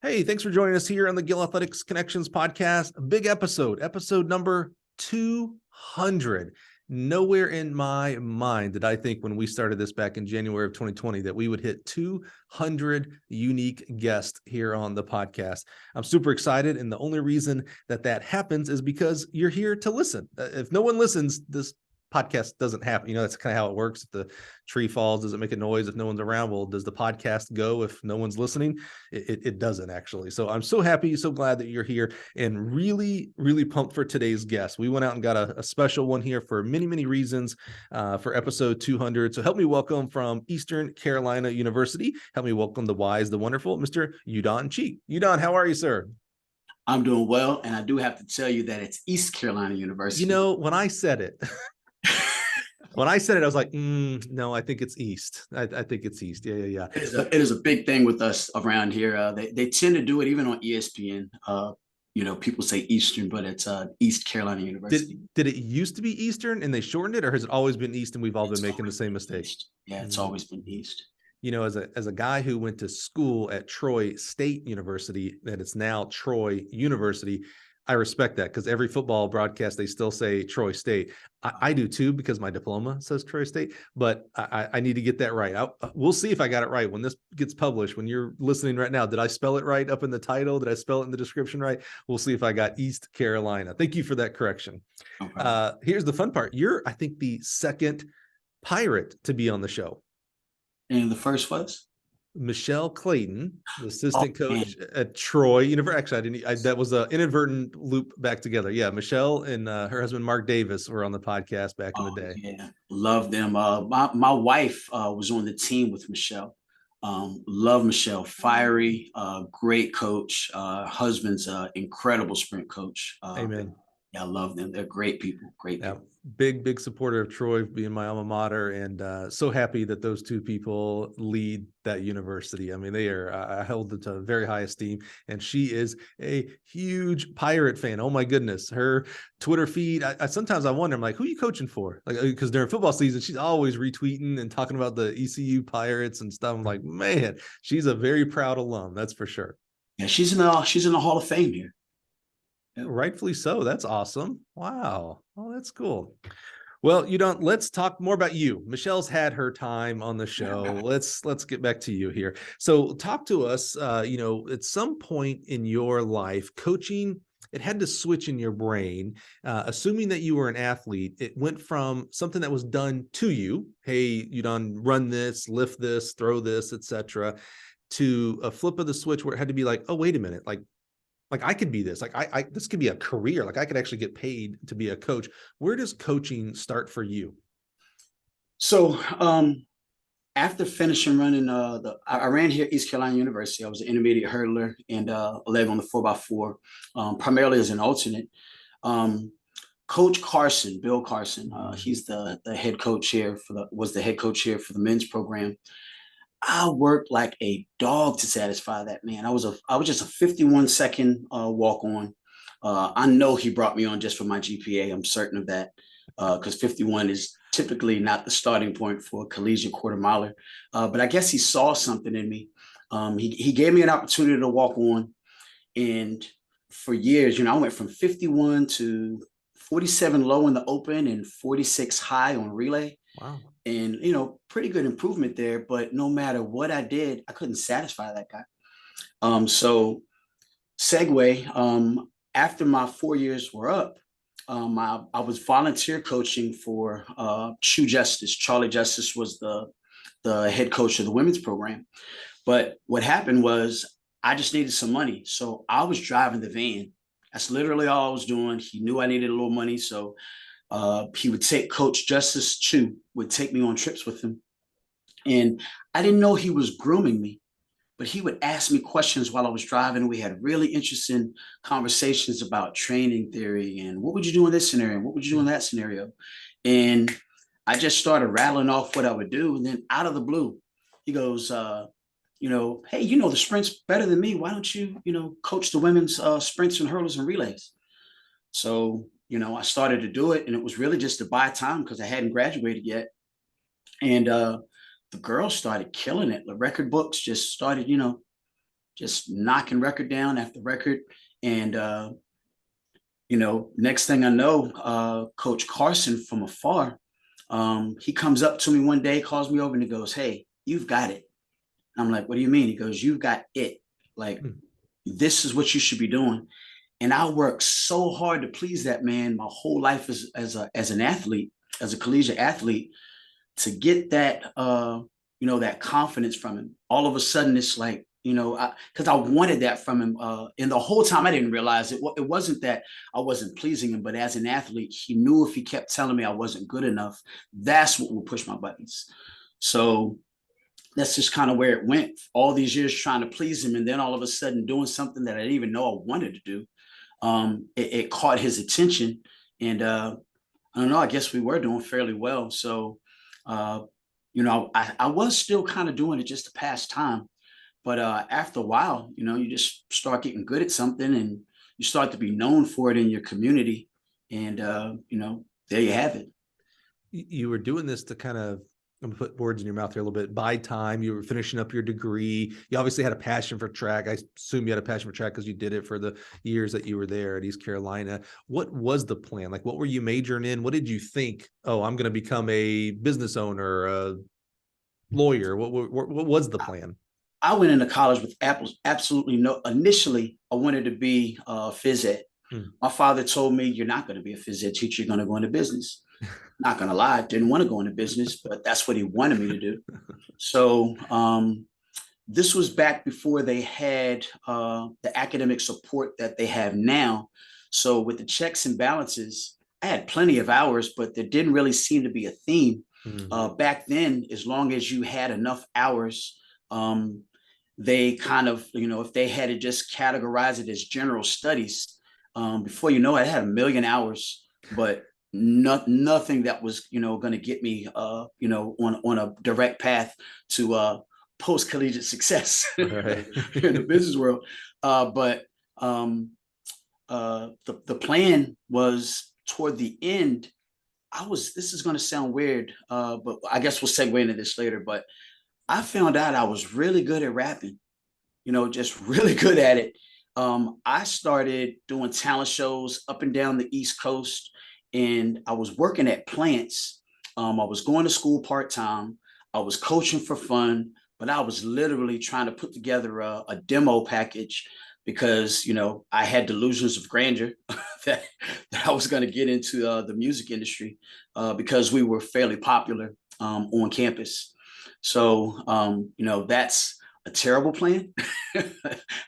Hey, thanks for joining us here on the Gill Connections podcast. A big episode number 200. Nowhere in my mind did I think when we started this back in January of 2020 that we would hit 200 unique guests here on the podcast. I'm super excited, and the only reason that happens is because you're here to listen. If no one listens, this podcast doesn't happen. That's kind of how it works. If the tree falls, does it make a noise if no one's around? Well, does the podcast go if no one's listening? It doesn't actually. So I'm so happy, so glad that you're here, and really, really pumped for today's guest. We went out and got a special one here for many, many reasons for episode 200. So help me welcome from Eastern Carolina University. Help me welcome the wise, the wonderful, Mr. Udon Cheek. Udon, how are you, sir? I'm doing well, and I do have to tell you that it's East Carolina University. When I said it, I was like, no, I think it's East. I think it's East. Yeah. It is a big thing with us around here. They tend to do it even on ESPN. People say Eastern, but it's East Carolina University. Did it used to be Eastern and they shortened it, or has it always been East and we've all been making the same mistake? Yeah, it's always been East. As a guy who went to school at Troy State University, that it's now Troy University, I respect that, because every football broadcast, they still say Troy State. I do too, because my diploma says Troy State, but I need to get that right. We'll see if I got it right when this gets published. When you're listening right now, did I spell it right up in the title? Did I spell it in the description right? We'll see if I got East Carolina. Thank you for that correction. Okay. Here's the fun part. You're, I think, the second Pirate to be on the show. And the first was? Michelle Clayton, the assistant coach at Troy University. Actually, that was an inadvertent loop back together. Yeah, Michelle and her husband Mark Davis were on the podcast back in the day. Yeah, love them. My wife was on the team with Michelle. Love Michelle, fiery, great coach. Husband's incredible sprint coach. Amen. Yeah, I love them. They're great people. Great people. Big supporter of Troy being my alma mater, and so happy that those two people lead that university. I mean, I held it to a very high esteem, and she is a huge Pirate fan. Oh my goodness. Her Twitter feed, sometimes I wonder, I'm like, who are you coaching for? Like, because during football season, she's always retweeting and talking about the ECU Pirates and stuff. I'm like, man, she's a very proud alum. That's for sure. Yeah, she's in the Hall of Fame here. Rightfully so. That's awesome. Wow. Oh, that's cool. Well, let's talk more about you. Michelle's had her time on the show. Let's get back to you here. So talk to us, at some point in your life, coaching, it had to switch in your brain. Assuming that you were an athlete, it went from something that was done to you. Hey, you done run this, lift this, throw this, etc., to a flip of the switch where it had to be like, oh, wait a minute. Like I could be this, like this could be a career. Like I could actually get paid to be a coach. Where does coaching start for you? So after finishing running, I ran here at East Carolina University. I was an intermediate hurdler and 11 on the 4x4, primarily as an alternate. Coach Carson, Bill Carson, he's the head coach here was the head coach here for the men's program. I worked like a dog to satisfy that man. I was just a 51-second walk on. I know he brought me on just for my GPA. I'm certain of that, because 51 is typically not the starting point for a collegiate quarter miler. But I guess he saw something in me. He gave me an opportunity to walk on, and for years, I went from 51 to 47 low in the open and 46 high on relay. Wow. And, pretty good improvement there, but no matter what I did, I couldn't satisfy that guy. So segue, after my 4 years were up, I was volunteer coaching for Shoe Justice. Charlie Justice was the head coach of the women's program. But what happened was I just needed some money. So I was driving the van. That's literally all I was doing. He knew I needed a little money. So he would take Coach Justice Chu would take me on trips with him. And I didn't know he was grooming me, but he would ask me questions while I was driving. We had really interesting conversations about training theory and what would you do in this scenario? What would you do in that scenario? And I just started rattling off what I would do. And then out of the blue, he goes, hey, the sprints better than me. Why don't you, coach the women's sprints and hurdles and relays? So, I started to do it, and it was really just to buy time because I hadn't graduated yet. And the girls started killing it. The record books just started, just knocking record down after record. And, next thing I know, Coach Carson from afar, he comes up to me one day, calls me over and he goes, "Hey, you've got it." I'm like, "What do you mean?" He goes, "You've got it. Like, this is what you should be doing." And I worked so hard to please that man my whole life as an athlete, as a collegiate athlete, to get that that confidence from him. All of a sudden, it's like, because I wanted that from him. And the whole time I didn't realize it. It wasn't that I wasn't pleasing him, but as an athlete, he knew if he kept telling me I wasn't good enough, that's what would push my buttons. So that's just kind of where it went. All these years trying to please him, and then all of a sudden doing something that I didn't even know I wanted to do. It caught his attention, and I don't know. I guess we were doing fairly well. So, I was still kind of doing it just to pass time. But after a while, you just start getting good at something, and you start to be known for it in your community, and there you have it. You were doing this to kind of, I'm gonna put words in your mouth here a little bit, buy time. You were finishing up your degree. You obviously had a passion for track. I assume you had a passion for track because you did it for the years that you were there at East Carolina. What was the plan? Like, what were you majoring in? What did you think? Oh, I'm going to become a business owner, a lawyer. What was the plan? I went into college with absolutely no. Initially, I wanted to be a phys ed. My father told me, "You're not going to be a phys ed teacher. You're going to go into business." Not going to lie, I didn't want to go into business, but that's what he wanted me to do. So this was back before they had the academic support that they have now. So with the checks and balances, I had plenty of hours, but there didn't really seem to be a theme. Back then, as long as you had enough hours, they kind of, if they had to just categorize it as general studies, before you know it, I had 1,000,000 hours, but nothing that was, going to get me, on a direct path to post collegiate success Right. in the business world. But the plan was toward the end. This is going to sound weird, but I guess we'll segue into this later. But I found out I was really good at rapping, just really good at it. I started doing talent shows up and down the East Coast, and I was working at plants. I was going to school part-time. I was coaching for fun, but I was literally trying to put together a demo package because, I had delusions of grandeur that I was going to get into the music industry because we were fairly popular on campus. So, that's a terrible plan. I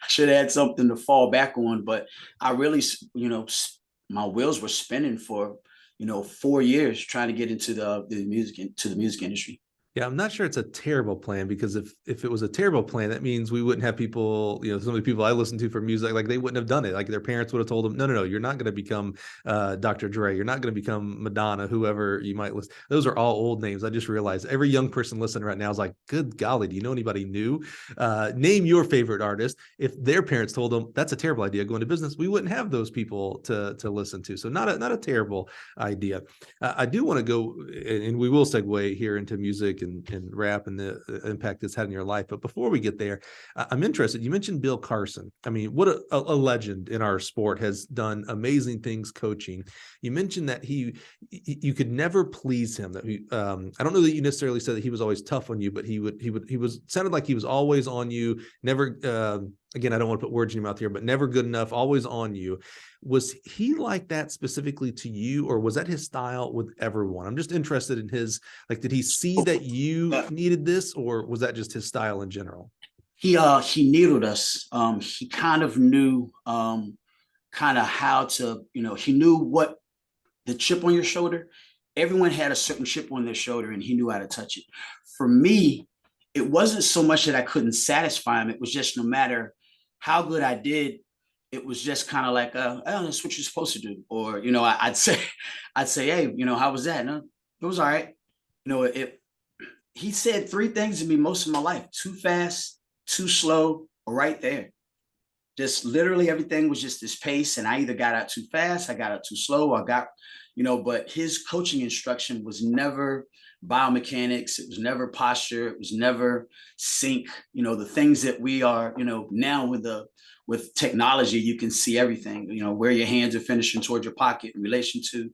should have had something to fall back on, but I really, my wheels were spinning for 4 years trying to get into the music industry. Yeah, I'm not sure it's a terrible plan, because if it was a terrible plan, that means we wouldn't have people, some of the people I listen to for music, like they wouldn't have done it. Like their parents would have told them, no, you're not going to become Dr. Dre. You're not going to become Madonna, whoever you might listen. Those are all old names. I just realized every young person listening right now is like, good golly, do you know anybody new? Name your favorite artist. If their parents told them that's a terrible idea, go into business, we wouldn't have those people to listen to. So not a terrible idea. I do want to go, and we will segue here into music and rap and the impact it's had in your life. But before we get there, I'm interested. You mentioned Bill Carson. I mean, what a legend in our sport, has done amazing things coaching. You mentioned that you could never please him. That I don't know that you necessarily said that he was always tough on you, but he sounded like he was always on you. Never. Again, I don't want to put words in your mouth here, but never good enough, always on you. Was he like that specifically to you, or was that his style with everyone? I'm just interested in his, like, did he see that you needed this, or was that just his style in general? He needled us. He kind of knew kind of how to, he knew what the chip on your shoulder. Everyone had a certain chip on their shoulder, and he knew how to touch it. For me, it wasn't so much that I couldn't satisfy him. It was just no matter how good I did, it was just kind of like, oh, that's what you're supposed to do. Or, I'd say, hey, how was that? No, it was all right. He said 3 things to me most of my life: too fast, too slow, or right there. Just literally everything was just this pace. And I either got out too fast, I got out too slow, I got, but his coaching instruction was never biomechanics. It was never posture. It was never sync. You know, the things that we are, you know, now with technology, you can see everything, you know, where your hands are finishing towards your pocket in relation to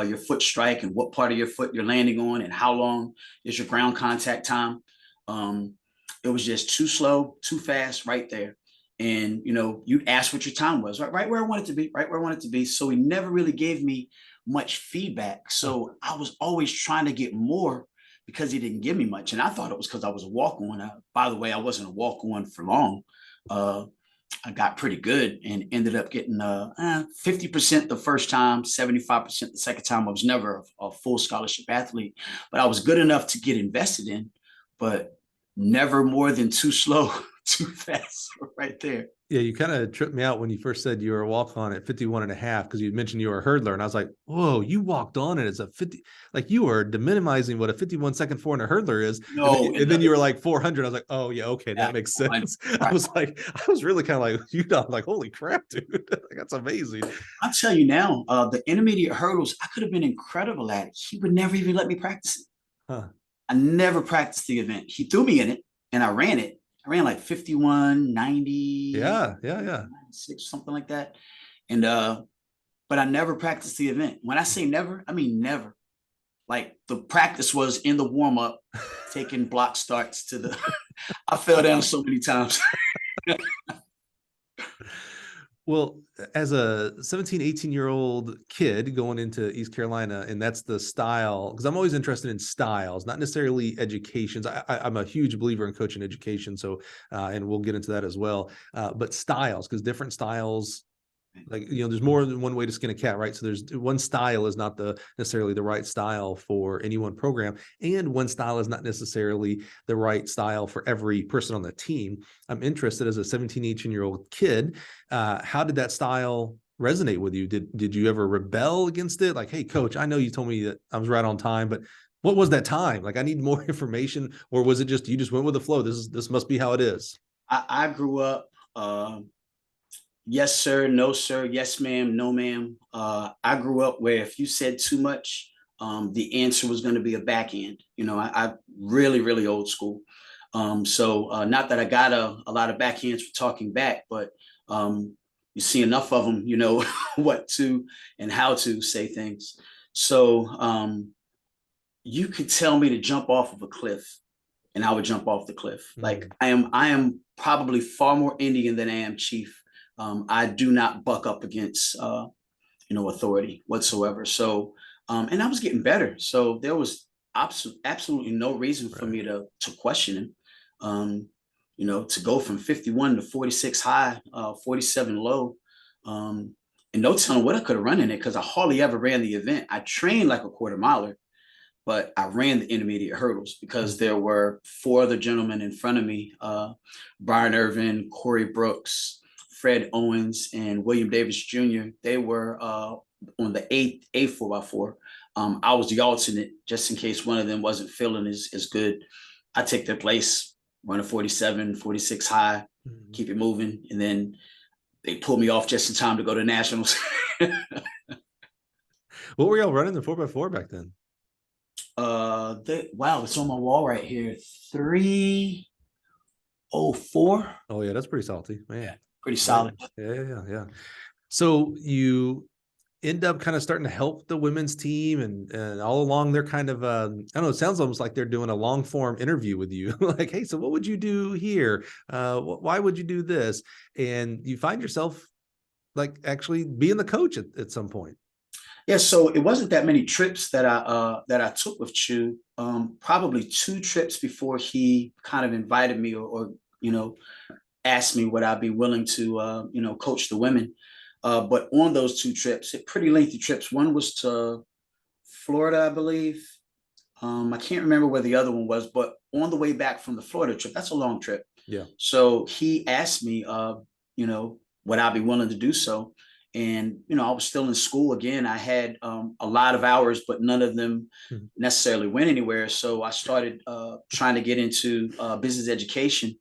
your foot strike and what part of your foot you're landing on and how long is your ground contact time. It was just too slow, too fast right there. And, you know, you'd ask what your time was, right where I wanted to be, right where I wanted to be. So he never really gave me much feedback. So I was always trying to get more because he didn't give me much. And I thought it was because I was a walk-on. By the way, I wasn't a walk-on for long. I got pretty good and ended up getting 50% the first time, 75% the second time. I was never a full scholarship athlete, but I was good enough to get invested in, but never more than too slow, too fast, right there. Yeah, you kind of tripped me out when you first said you were a walk-on at 51.5 because you mentioned you were a hurdler. And I was like, whoa, you walked on it as a 50, like you were minimizing what a 51-second 400 hurdler is. No, And then you were like 400. I was like, oh, yeah, okay, that makes sense. Right. I was really kind of like, you know, like, holy crap, dude. That's amazing. I'll tell you now, the intermediate hurdles, I could have been incredible at it. He would never even let me practice it. Huh. I never practiced the event. He threw me in it and I ran it. I ran like 51, 90, Yeah. 96, something like that. And but I never practiced the event. When I say never, I mean never. Like the practice was in the warm-up, taking block starts to the I fell down so many times. Well, as a 17, 18-year-old kid going into East Carolina, and that's the style, because I'm always interested in styles, not necessarily educations. I'm a huge believer in coaching education. So, and we'll get into that as well. But styles, because different styles, like, you know, there's more than one way to skin a cat, right? So there's one style is not necessarily the right style for any one program, and one style is not necessarily the right style for every person on the team. I'm interested as a 17, 18-year-old kid, how did that style resonate with you? Did you ever rebel against it? Like, hey, coach, I know you told me that I was right on time, but what was that time? Like, I need more information. Or was it just you just went with the flow? This must be how it is. I grew up yes, sir, no, sir, yes, ma'am, no, ma'am. I grew up where if you said too much, the answer was going to be a backhand. You know, I really, really old school. So not that I got a lot of backhands for talking back, but you see enough of them, you know, what to and how to say things. So you could tell me to jump off of a cliff and I would jump off the cliff. Like I am probably far more Indian than I am chief. I do not buck up against you know, authority whatsoever. So and I was getting better. So there was absolutely no reason for me to question him. You know, to go from 51 to 46 high, 47 low. And no telling what I could have run in it because I hardly ever ran the event. I trained like a quarter miler, but I ran the intermediate hurdles because there were four other gentlemen in front of me, Brian Irvin, Corey Brooks, Fred Owens, and William Davis Jr. They were on the eighth 4x4. I was the alternate just in case one of them wasn't feeling as good. I take their place, run a 47, 46 high, keep it moving. And then they pulled me off just in time to go to nationals. What were y'all running the 4x4 back then? Wow, it's on my wall right here. 304. Oh yeah, that's pretty salty, man. Yeah, pretty solid. Yeah. So you end up kind of starting to help the women's team, and all along they're kind of I don't know, it sounds almost like they're doing a long form interview with you. Like, hey, so what would you do here? Why would you do this? And you find yourself like actually being the coach at some point. Yeah, so it wasn't that many trips that I took with Chu. Probably 2 trips before he kind of invited me or you know, asked me would I be willing to you know, coach the women. But on those 2 trips, pretty lengthy trips. One was to Florida, I believe. I can't remember where the other one was, but on the way back from the Florida trip, that's a long trip. Yeah. So he asked me, you know, would I be willing to do so? And, you know, I was still in school again. I had a lot of hours, but none of them necessarily went anywhere. So I started trying to get into business education,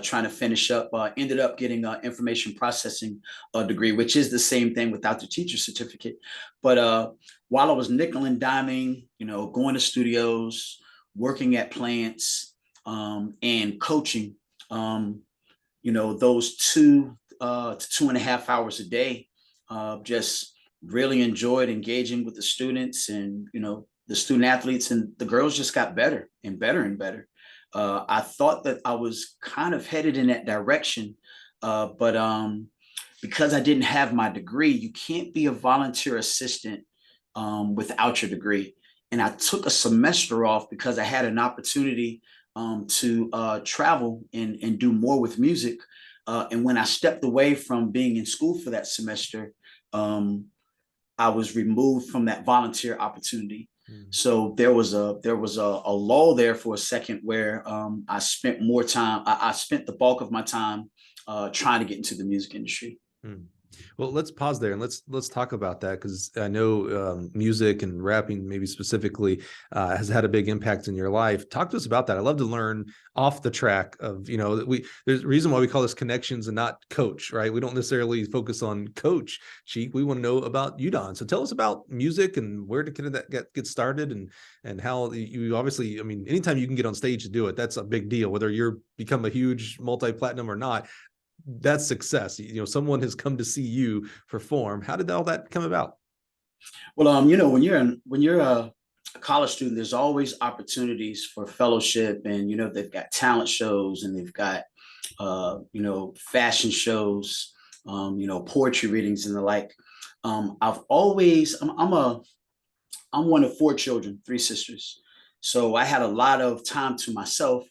trying to finish up, ended up getting an information processing degree, which is the same thing without the teacher certificate. But while I was nickel and diming, you know, going to studios, working at plants, and coaching, those 2 to 2.5 hours a day, just really enjoyed engaging with the students and, the student athletes, and the girls just got better and better and better. I thought that I was kind of headed in that direction, but because I didn't have my degree, you can't be a volunteer assistant without your degree. And I took a semester off because I had an opportunity to travel and do more with music. And when I stepped away from being in school for that semester, I was removed from that volunteer opportunity. So there was a lull there for a second where I spent more time. I spent the bulk of my time trying to get into the music industry. Mm. Well, let's pause there and let's talk about that, because I know music and rapping, maybe specifically, has had a big impact in your life. Talk to us about that. I love to learn off the track of, there's a reason why we call this connections and not coach, right? We don't necessarily focus on coach Cheek. We want to know about Udon. So tell us about music and where did that get started, and how you obviously, I mean, anytime you can get on stage to do it, that's a big deal, whether you're become a huge multi-platinum or not. That's success. Someone has come to see you perform. How did all that come about? Well, when you're a college student, there's always opportunities for fellowship, and they've got talent shows, and they've got fashion shows, poetry readings and the like. I'm one of 4 children, 3 sisters. So I had a lot of time to myself,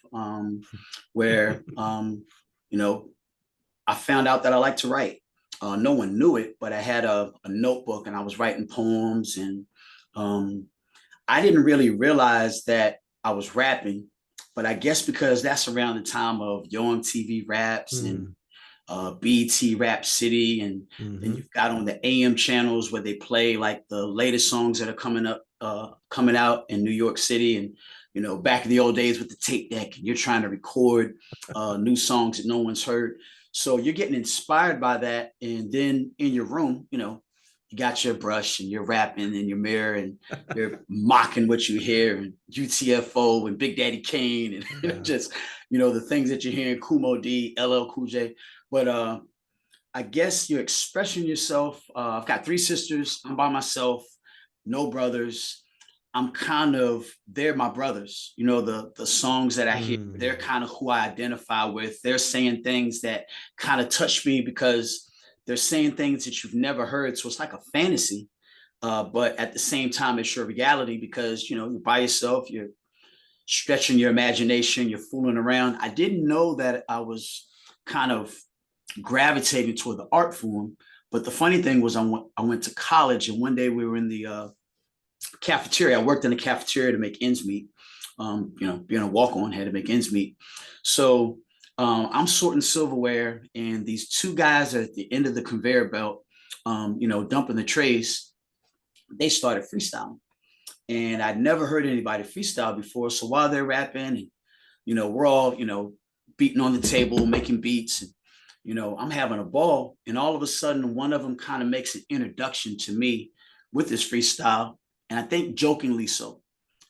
where I found out that I like to write. No one knew it, but I had a notebook and I was writing poems, and I didn't really realize that I was rapping, but I guess because that's around the time of Yo MTV Raps and BET Rap City, and then you've got on the AM channels where they play like the latest songs that are coming out in New York City, and back in the old days with the tape deck, and you're trying to record new songs that no one's heard. So you're getting inspired by that. And then in your room, you got your brush and you're rapping in your mirror and you're mocking what you hear, and UTFO and Big Daddy Kane and just, the things that you're hearing, Kumo D, LL Cool J. But I guess you're expressing yourself. I've got 3 sisters. I'm by myself, no brothers. They're my brothers. The songs that I hear, they're kind of who I identify with. They're saying things that kind of touch me because they're saying things that you've never heard. So it's like a fantasy, but at the same time, it's your reality because, you're by yourself, you're stretching your imagination, you're fooling around. I didn't know that I was kind of gravitating toward the art form. But the funny thing was I went to college, and one day we were in the cafeteria. I worked in the cafeteria to make ends meet. Being a walk-on, had to make ends meet. So I'm sorting silverware, and these 2 guys are at the end of the conveyor belt, dumping the trays. They started freestyling, and I'd never heard anybody freestyle before. So while they're rapping, and we're all beating on the table, making beats, and I'm having a ball. And all of a sudden, one of them kind of makes an introduction to me with this freestyle. And I think jokingly so,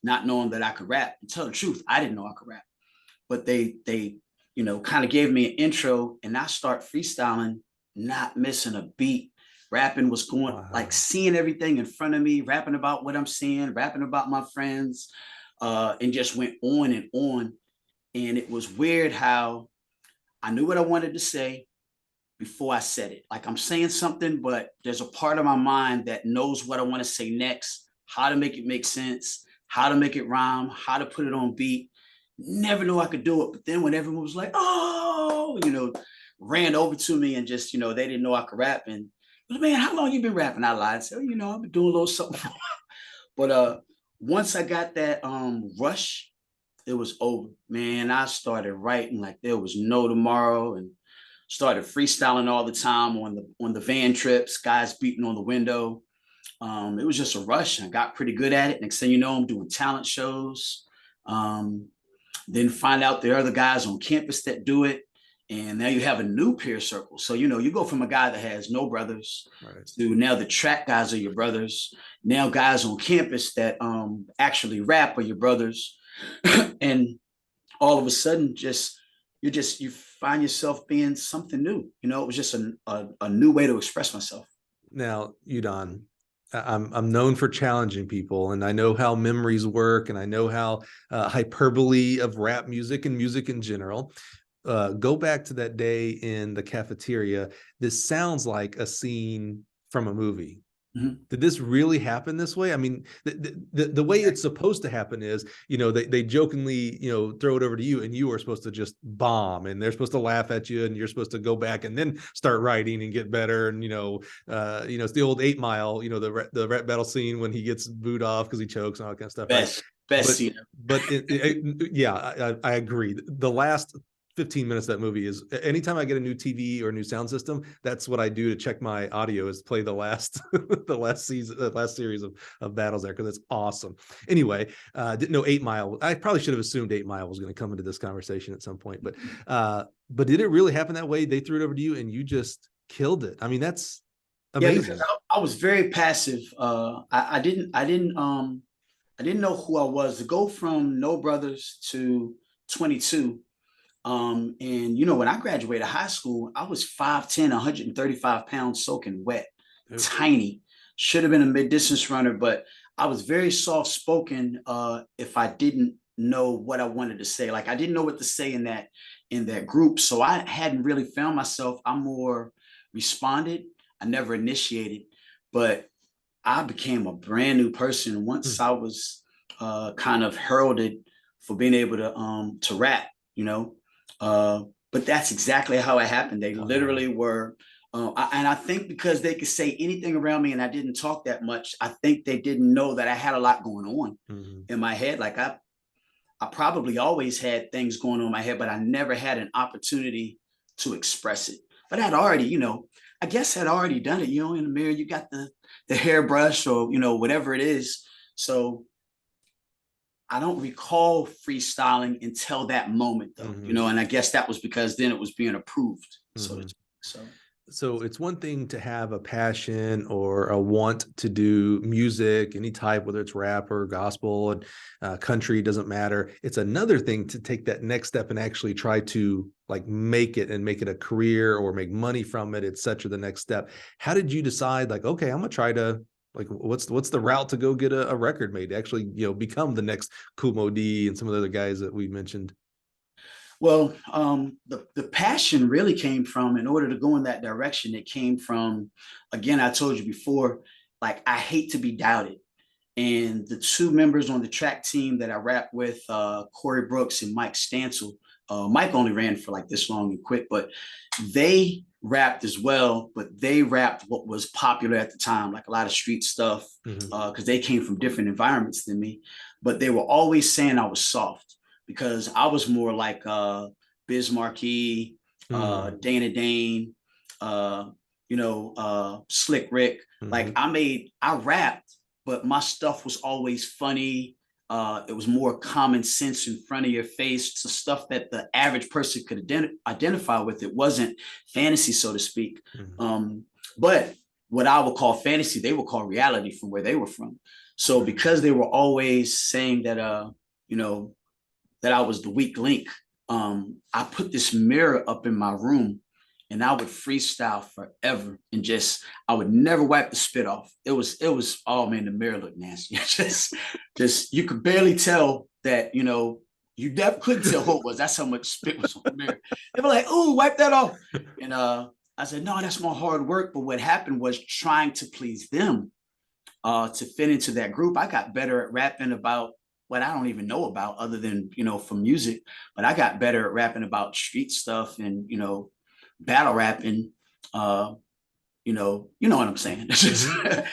not knowing that I could rap. To tell the truth, I didn't know I could rap. But they kind of gave me an intro, and I start freestyling, not missing a beat. Rapping was going, like seeing everything in front of me, rapping about what I'm seeing, rapping about my friends, and just went on and on. And it was weird how I knew what I wanted to say before I said it. Like I'm saying something, but there's a part of my mind that knows what I want to say next, how to make it make sense, how to make it rhyme, how to put it on beat. Never knew I could do it. But then when everyone was like, oh, ran over to me and just, they didn't know I could rap. And, man, how long you been rapping? I lied. So, I've been doing a little something for a while. But once I got that rush, it was over. Man, I started writing like there was no tomorrow, and started freestyling all the time on the van trips, guys beating on the window. It was just a rush. I got pretty good at it. Next thing you know, I'm doing talent shows. Then find out there are other guys on campus that do it. And now you have a new peer circle. So, you go from a guy that has no brothers to now the track guys are your brothers. Now guys on campus that actually rap are your brothers. And all of a sudden, you find yourself being something new. It was just a new way to express myself. Now, Udon, I'm known for challenging people, and I know how memories work, and I know how hyperbole of rap music and music in general. Go back to that day in the cafeteria. This sounds like a scene from a movie. Mhm. Did this really happen this way? I mean, the way it's supposed to happen is, they jokingly, throw it over to you, and you are supposed to just bomb, and they're supposed to laugh at you, and you're supposed to go back and then start writing and get better. And it's the old 8 Mile, the rap battle scene when he gets booed off because he chokes and all that kind of stuff, right? Best But scene. yeah, I agree. The last 15 minutes of that movie is, anytime I get a new TV or a new sound system, that's what I do to check my audio, is play the last the last season, the last series of battles there, because it's awesome. Anyway, didn't know 8 Mile. I probably should have assumed 8 Mile was going to come into this conversation at some point, but did it really happen that way? They threw it over to you and you just killed it. I mean, that's amazing. Yeah, because I was very passive. I didn't know who I was. To go from No Brothers to 22. And when I graduated high school, I was 5'10", 135 pounds, soaking wet, tiny. Should have been a mid-distance runner, but I was very soft-spoken if I didn't know what I wanted to say. Like, I didn't know what to say in that group. So I hadn't really found myself. I more responded. I never initiated, but I became a brand new person once I was kind of heralded for being able to rap, but that's exactly how it happened. They literally were, and I think because they could say anything around me and I didn't talk that much, I think they didn't know that I had a lot going on in my head. Like, I probably always had things going on in my head, but I never had an opportunity to express it. But I'd already, I guess I'd already done it. In the mirror, you got the hairbrush or, whatever it is. So I don't recall freestyling until that moment, though, and I guess that was because then it was being approved. So it's one thing to have a passion or a want to do music, any type, whether it's rap or gospel, and country, doesn't matter. It's another thing to take that next step and actually try to make it a career or make money from it, et cetera, the next step. How did you decide, okay, I'm gonna try to, what's the route to go get a record made to actually, become the next Kumo D and some of the other guys that we mentioned? Well, the passion really came from, in order to go in that direction, it came from, again, I told you before, I hate to be doubted. And the two members on the track team that I rap with, Corey Brooks and Mike Stansel, Mike only ran for this long and quit, but they rapped as well, but they rapped what was popular at the time, like a lot of street stuff, because they came from different environments than me, but they were always saying I was soft, because I was more like Biz Markie, Dana Dane, Slick Rick. I rapped, but my stuff was always funny. It was more common sense, in front of your face, so stuff that the average person could identify with. It wasn't fantasy, so to speak. But what I would call fantasy, they would call reality from where they were from. So because they were always saying that, that I was the weak link, I put this mirror up in my room, and I would freestyle forever, and I would never wipe the spit off. It was, oh man, the mirror looked nasty. just you could barely tell that, you couldn't tell who it was. That's how much spit was on the mirror. They were like, "Oh, wipe that off." And I said, "No, that's my hard work." But what happened was, trying to please them, to fit into that group, I got better at rapping about what I don't even know about, other than, from music. But I got better at rapping about street stuff and, battle rapping. You know what I'm saying.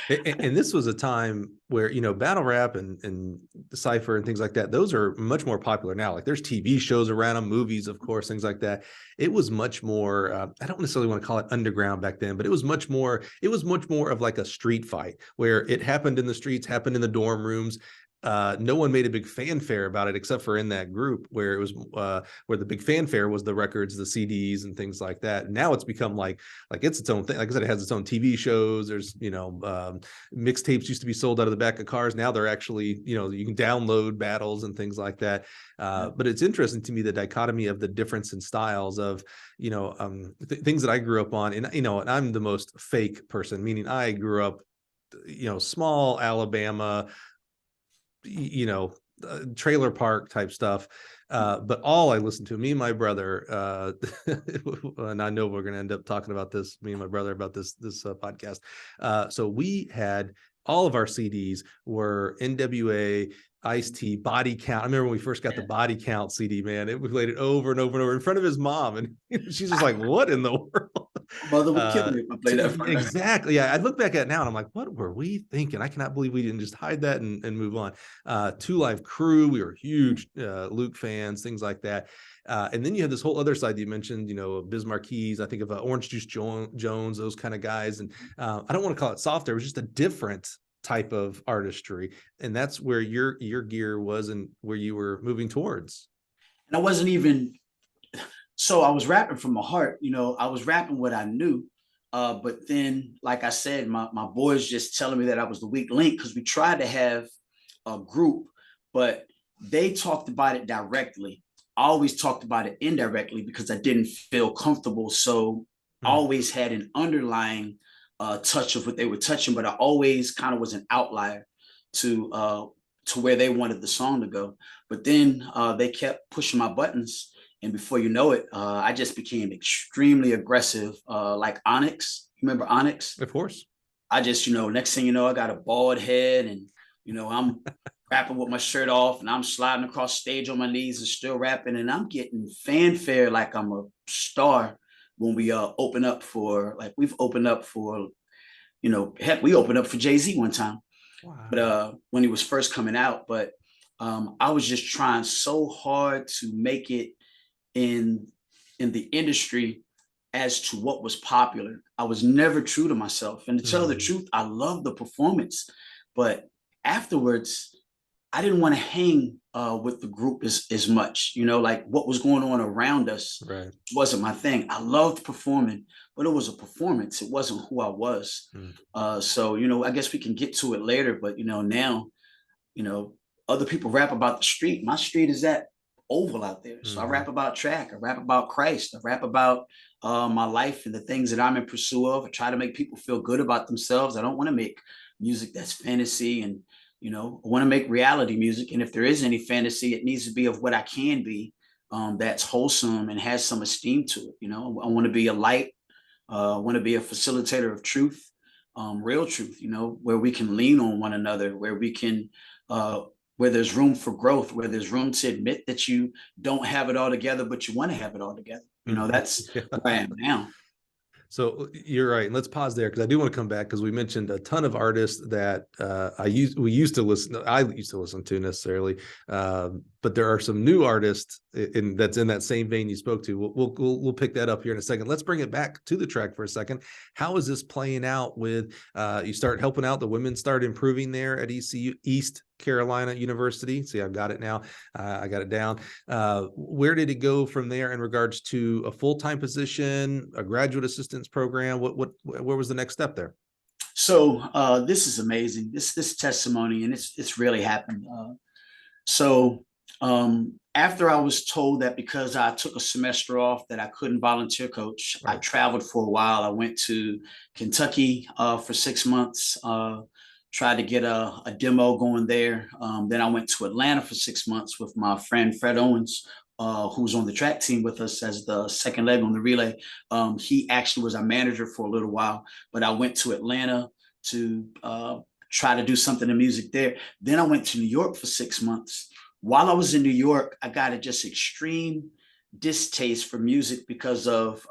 And this was a time where, battle rap and cypher and things like that, those are much more popular now. There's TV shows around them, movies, of course, things like that. It was much more, I don't necessarily want to call it underground back then, but it was much more of like a street fight, where it happened in the streets, happened in the dorm rooms. no one made a big fanfare about it except for in that group where it was where the big fanfare was the records, the CDs, and things like that. Now it's become like it's its own thing. Like I said, it has its own TV shows. There's mixtapes used to be sold out of the back of cars. Now they're actually you can download battles and things like that. But it's interesting to me the dichotomy of the difference in styles of things that I grew up on, and and I'm the most fake person, meaning I grew up small Alabama, trailer park type stuff. But all I listened to, me and my brother, and I know we're going to end up talking about this, me and my brother, about this podcast. So we had all of our CDs were NWA, Ice-T, Body Count. I remember when we first got the Body Count CD, man, we played it over and over and over in front of his mom. And she's just like, what in the world? Mother would kill me if I played that for her. Exactly. Yeah. I look back at it now and I'm like, what were we thinking? I cannot believe we didn't just hide that and move on. Two Live Crew. We were huge Luke fans, things like that. And then you have this whole other side you mentioned, Biz Marquis, I think of Orange Juice Jones, those kind of guys. And I don't want to call it soft. It was just a different type of artistry. And that's where your gear was and where you were moving towards. And I wasn't even, so I was rapping from my heart, I was rapping what I knew. But then, like I said, my boys just telling me that I was the weak link because we tried to have a group, but they talked about it directly. I always talked about it indirectly because I didn't feel comfortable. So I always had an underlying touch of what they were touching, but I always kind of was an outlier to where they wanted the song to go. But then they kept pushing my buttons. And before you know it, I just became extremely aggressive, like Onyx. Remember Onyx? Of course. I just, next thing you know, I got a bald head and, I'm rapping with my shirt off and I'm sliding across stage on my knees and still rapping. And I'm getting fanfare like I'm a star when we open up for, like we've opened up for, heck, we opened up for Jay-Z one time. Wow. But when he was first coming out, but I was just trying so hard to make it in the industry as to what was popular. I was never true to myself. And to tell the truth, I love the performance, but afterwards, I didn't want to hang with the group as much, like what was going on around us wasn't my thing. I loved performing, but it was a performance. It wasn't who I was. So, I guess we can get to it later, but, now, other people rap about the street. My street is that oval out there. So I rap about track. I rap about Christ. I rap about my life and the things that I'm in pursuit of. I try to make people feel good about themselves. I don't want to make music that's fantasy and, I want to make reality music. And if there is any fantasy, it needs to be of what I can be, that's wholesome and has some esteem to it. I want to be a light. I want to be a facilitator of truth, real truth, where we can lean on one another, where we can, where there's room for growth, where there's room to admit that you don't have it all together, but you want to have it all together. That's where I am now. So you're right. And let's pause there because I do want to come back because we mentioned a ton of artists that I used to listen to necessarily, but there are some new artists that's in that same vein you spoke to. We'll pick that up here in a second. Let's bring it back to the track for a second. How is this playing out with you start helping out the women start improving there at ECU East Carolina University? See, I've got it now. I got it down. Where did it go from there in regards to a full-time position, a graduate assistance program? Where was the next step there? So this is amazing. This testimony, and it's really happened. So after I was told that because I took a semester off that I couldn't volunteer coach, I traveled for a while. I went to Kentucky for 6 months. Tried to get a demo going there. Then I went to Atlanta for 6 months with my friend Fred Owens, who's on the track team with us as the second leg on the relay. He actually was our manager for a little while, but I went to Atlanta to try to do something in music there. Then I went to New York for 6 months. While I was in New York, I got a just extreme distaste for music because of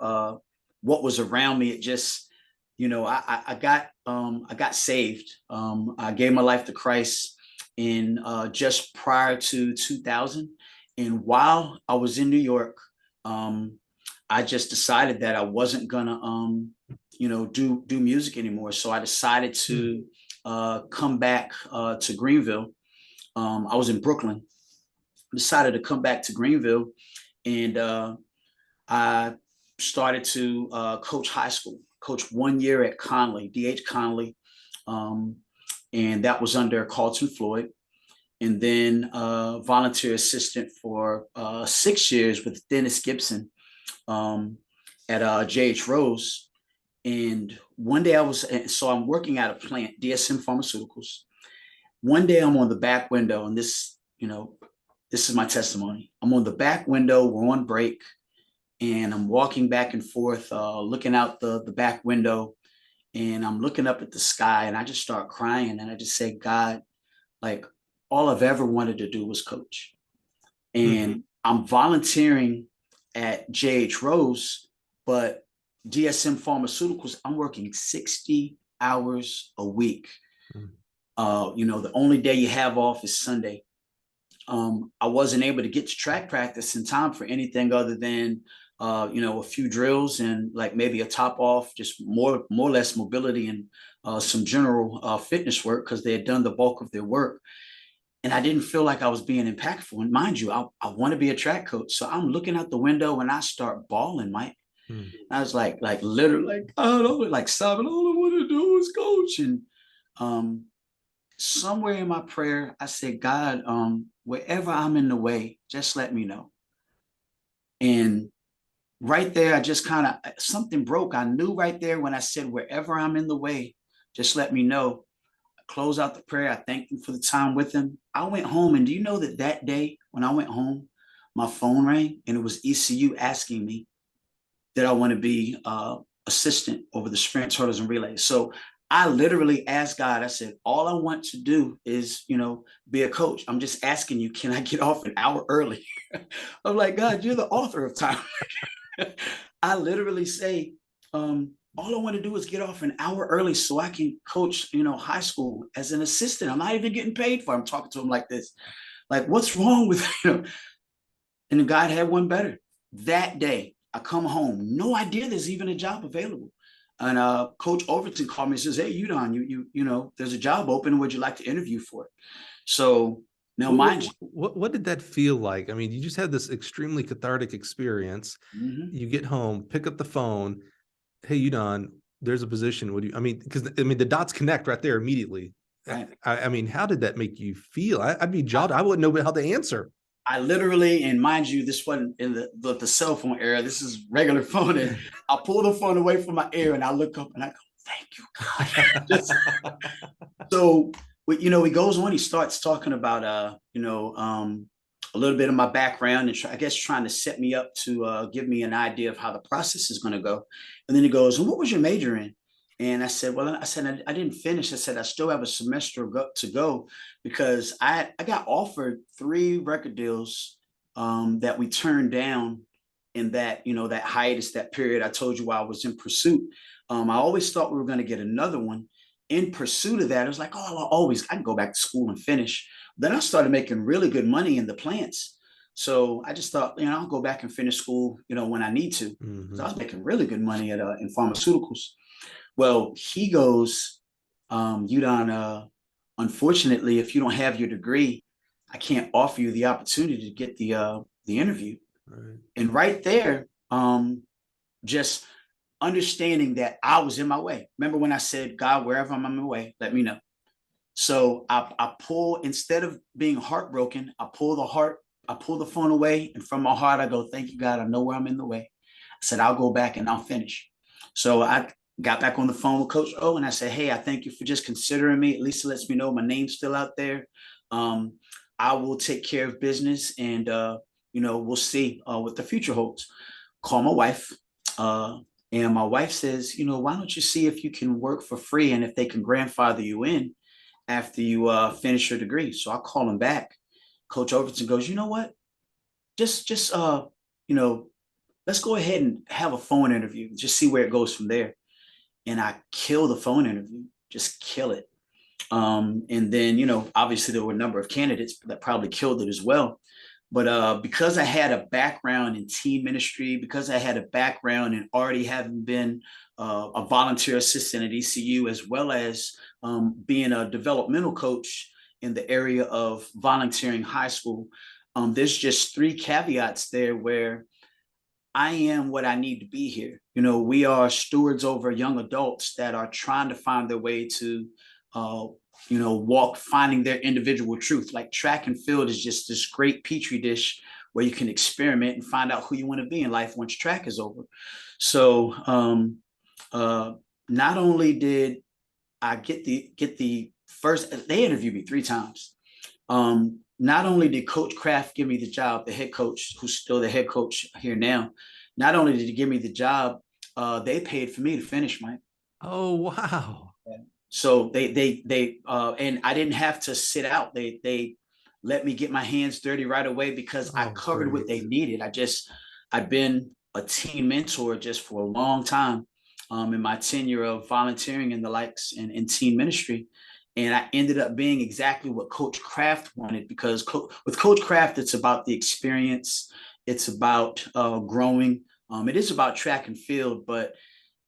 what was around me. It just, I got saved. I gave my life to Christ in just prior to 2000. And while I was in New York, I just decided that I wasn't gonna, do music anymore. So I decided to come back to Greenville I was in Brooklyn, decided to come back to Greenville, and I started to coach high school, coach 1 year at Conley, DH Conley, um, and that was under Carlton Floyd. And then volunteer assistant for 6 years with Dennis Gibson um, at JH Rose. And one day so I'm working at a plant, DSM Pharmaceuticals. One day I'm on the back window, and this is my testimony. I'm on the back window, we're on break, and I'm walking back and forth, looking out the back window, and I'm looking up at the sky, and I just start crying, and I just say, God, like, all I've ever wanted to do was coach. And I'm volunteering at JH Rose, but DSM Pharmaceuticals, I'm working 60 hours a week. The only day you have off is Sunday. I wasn't able to get to track practice in time for anything other than a few drills and like maybe a top off, just more or less mobility and some general fitness work, because they had done the bulk of their work. And I didn't feel like I was being impactful. And mind you, I want to be a track coach. So I'm looking out the window and I start bawling, Mike. I was like literally, like, I don't know, like sobbing, all I want to do is coach. And somewhere in my prayer, I said, God, wherever I'm in the way, just let me know. And right there, I just kind of, something broke. I knew right there when I said, wherever I'm in the way, just let me know. Close out the prayer. I thanked him for the time with him. I went home, and do you know that day when I went home, my phone rang, and it was ECU asking me that I want to be assistant over the sprint, hurdles, and relays. So I literally asked God, I said, all I want to do is, be a coach. I'm just asking you, can I get off an hour early? I'm like, God, you're the author of time. I literally say, all I want to do is get off an hour early so I can coach, high school as an assistant. I'm not even getting paid for it. I'm talking to him like this. Like, what's wrong with, And God had one better. That day, I come home, no idea there's even a job available. And Coach Overton called me and says, hey, Udon, there's a job open. Would you like to interview for it? So now, mind you. What did that feel like? I mean, you just had this extremely cathartic experience. You get home, pick up the phone. Hey, Udon, there's a position. Because the dots connect right there immediately. Right. I mean, how did that make you feel? I'd be jawed. I wouldn't know how to answer. I literally, and mind you, this wasn't in the cell phone era. This is regular phone. And I pull the phone away from my ear and I look up and I go, thank you, God. So, he goes on, he starts talking about, a little bit of my background and trying to set me up to give me an idea of how the process is going to go. And then he goes, and what was your major in? And I said, I didn't finish. I said, I still have a semester to go, because I got offered 3 record deals that we turned down in that, that hiatus, that period I told you while I was in pursuit. I always thought we were going to get another one. In pursuit of that, I was like, I can go back to school and finish. Then I started making really good money in the plants. So I just thought, I'll go back and finish school, when I need to. So I was making really good money in pharmaceuticals. Well, he goes, Udon, unfortunately, if you don't have your degree, I can't offer you the opportunity to get the interview. Right. And right there, just understanding that I was in my way. Remember when I said, God, wherever I'm in my way, let me know. So I pull, instead of being heartbroken, I pull the phone away, and from my heart, I go, thank you, God. I know where I'm in the way. I said, I'll go back and I'll finish. So I got back on the phone with Coach O, and I said, hey, I thank you for just considering me. At least it lets me know my name's still out there. I will take care of business, and, we'll see what the future holds. Call my wife, and my wife says, why don't you see if you can work for free, and if they can grandfather you in after you finish your degree. So I call him back. Coach Overton goes, you know what? Just let's go ahead and have a phone interview. Just see where it goes from there. And I kill the phone interview, just kill it. And then, obviously there were a number of candidates that probably killed it as well. But because I had a background in team ministry, because I had a background in already having been a volunteer assistant at ECU, as well as being a developmental coach in the area of volunteering high school, there's just three caveats there where I am what I need to be here. We are stewards over young adults that are trying to find their way to, finding their individual truth. Like track and field is just this great petri dish where you can experiment and find out who you want to be in life once track is over. So not only did I get the first, they interviewed me 3 times. Not only did Coach Kraft give me the job, the head coach, who's still the head coach here now, not only did he give me the job, they paid for me to finish, Mike. Oh, wow. So they and I didn't have to sit out. They let me get my hands dirty right away because I covered what they needed. I'd been a team mentor just for a long time in my tenure of volunteering and the likes in teen ministry. And I ended up being exactly what Coach Kraft wanted, because with Coach Kraft, it's about the experience. It's about growing. It is about track and field, but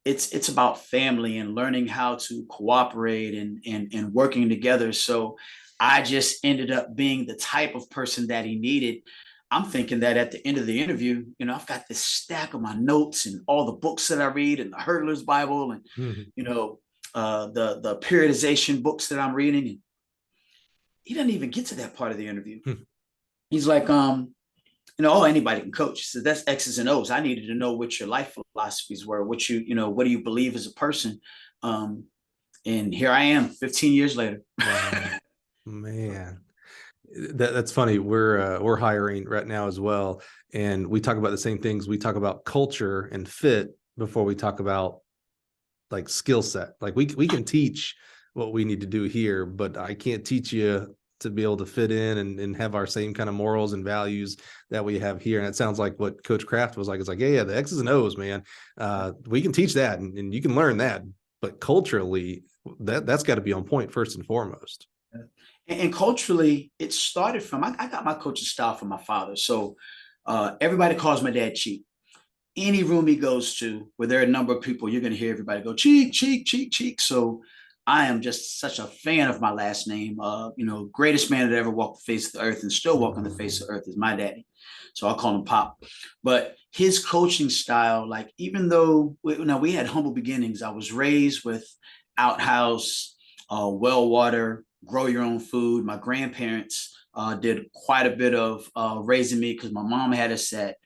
it's about family and learning how to cooperate and working together. So I just ended up being the type of person that he needed. I'm thinking that at the end of the interview, I've got this stack of my notes and all the books that I read and the Hurdler's Bible and, the periodization books that I'm reading. And he doesn't even get to that part of the interview. He's like, anybody can coach. He said, that's X's and O's. I needed to know what your life philosophies were, what do you believe as a person? And here I am 15 years later. Wow. Man. That's funny. We're hiring right now as well. And we talk about the same things. We talk about culture and fit before we talk about like skill set. Like we can teach what we need to do here, but I can't teach you to be able to fit in and have our same kind of morals and values that we have here. And it sounds like what Coach Kraft was like. It's like, yeah, the X's and O's, man. We can teach that and you can learn that, but culturally that's got to be on point first and foremost. And culturally, it started from, I got my coaching style from my father. So everybody calls my dad Cheek. Any room he goes to where there are a number of people, you're going to hear everybody go, Cheek, Cheek, Cheek, Cheek. So I am just such a fan of my last name. Greatest man that ever walked the face of the earth and still walking the face of the earth is my daddy. So I'll call him Pop. But his coaching style, like, even though we had humble beginnings, I was raised with outhouse, well water, grow your own food. My grandparents did quite a bit of raising me because my mom had us at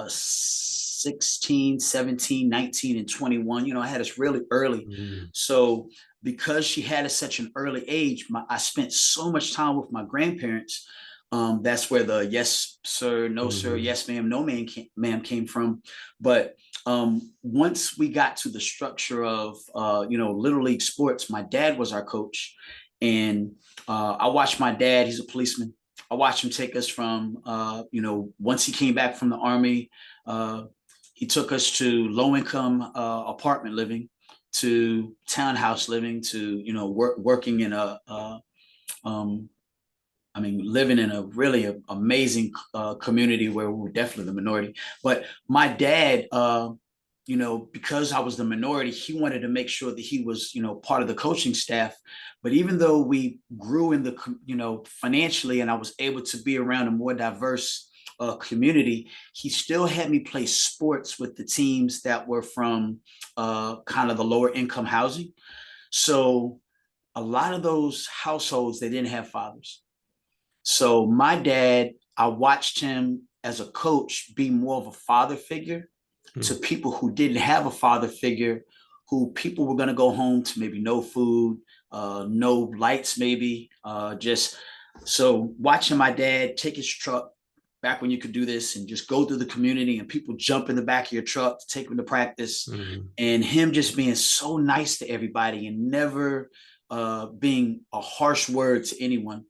16, 17, 19, and 21. I had us really early. So because she had us such an early age, I spent so much time with my grandparents. That's where the yes, sir, no, sir, yes, ma'am, no, ma'am came from. But once we got to the structure of, Little League sports, my dad was our coach. And I watched my dad, he's a policeman. I watched him take us from, once he came back from the Army, he took us to low-income apartment living, to townhouse living, to, working in living in a really amazing community where we were definitely the minority. But my dad, because I was the minority, he wanted to make sure that he was, part of the coaching staff. But even though we grew in the, financially, and I was able to be around a more diverse community, he still had me play sports with the teams that were from kind of the lower income housing. So a lot of those households, they didn't have fathers. So my dad, I watched him as a coach be more of a father figure to people who didn't have a father figure, who people were going to go home to maybe no food, no lights, maybe so watching my dad take his truck back when you could do this and just go through the community and people jump in the back of your truck to take him to practice, and him just being so nice to everybody and never being a harsh word to anyone.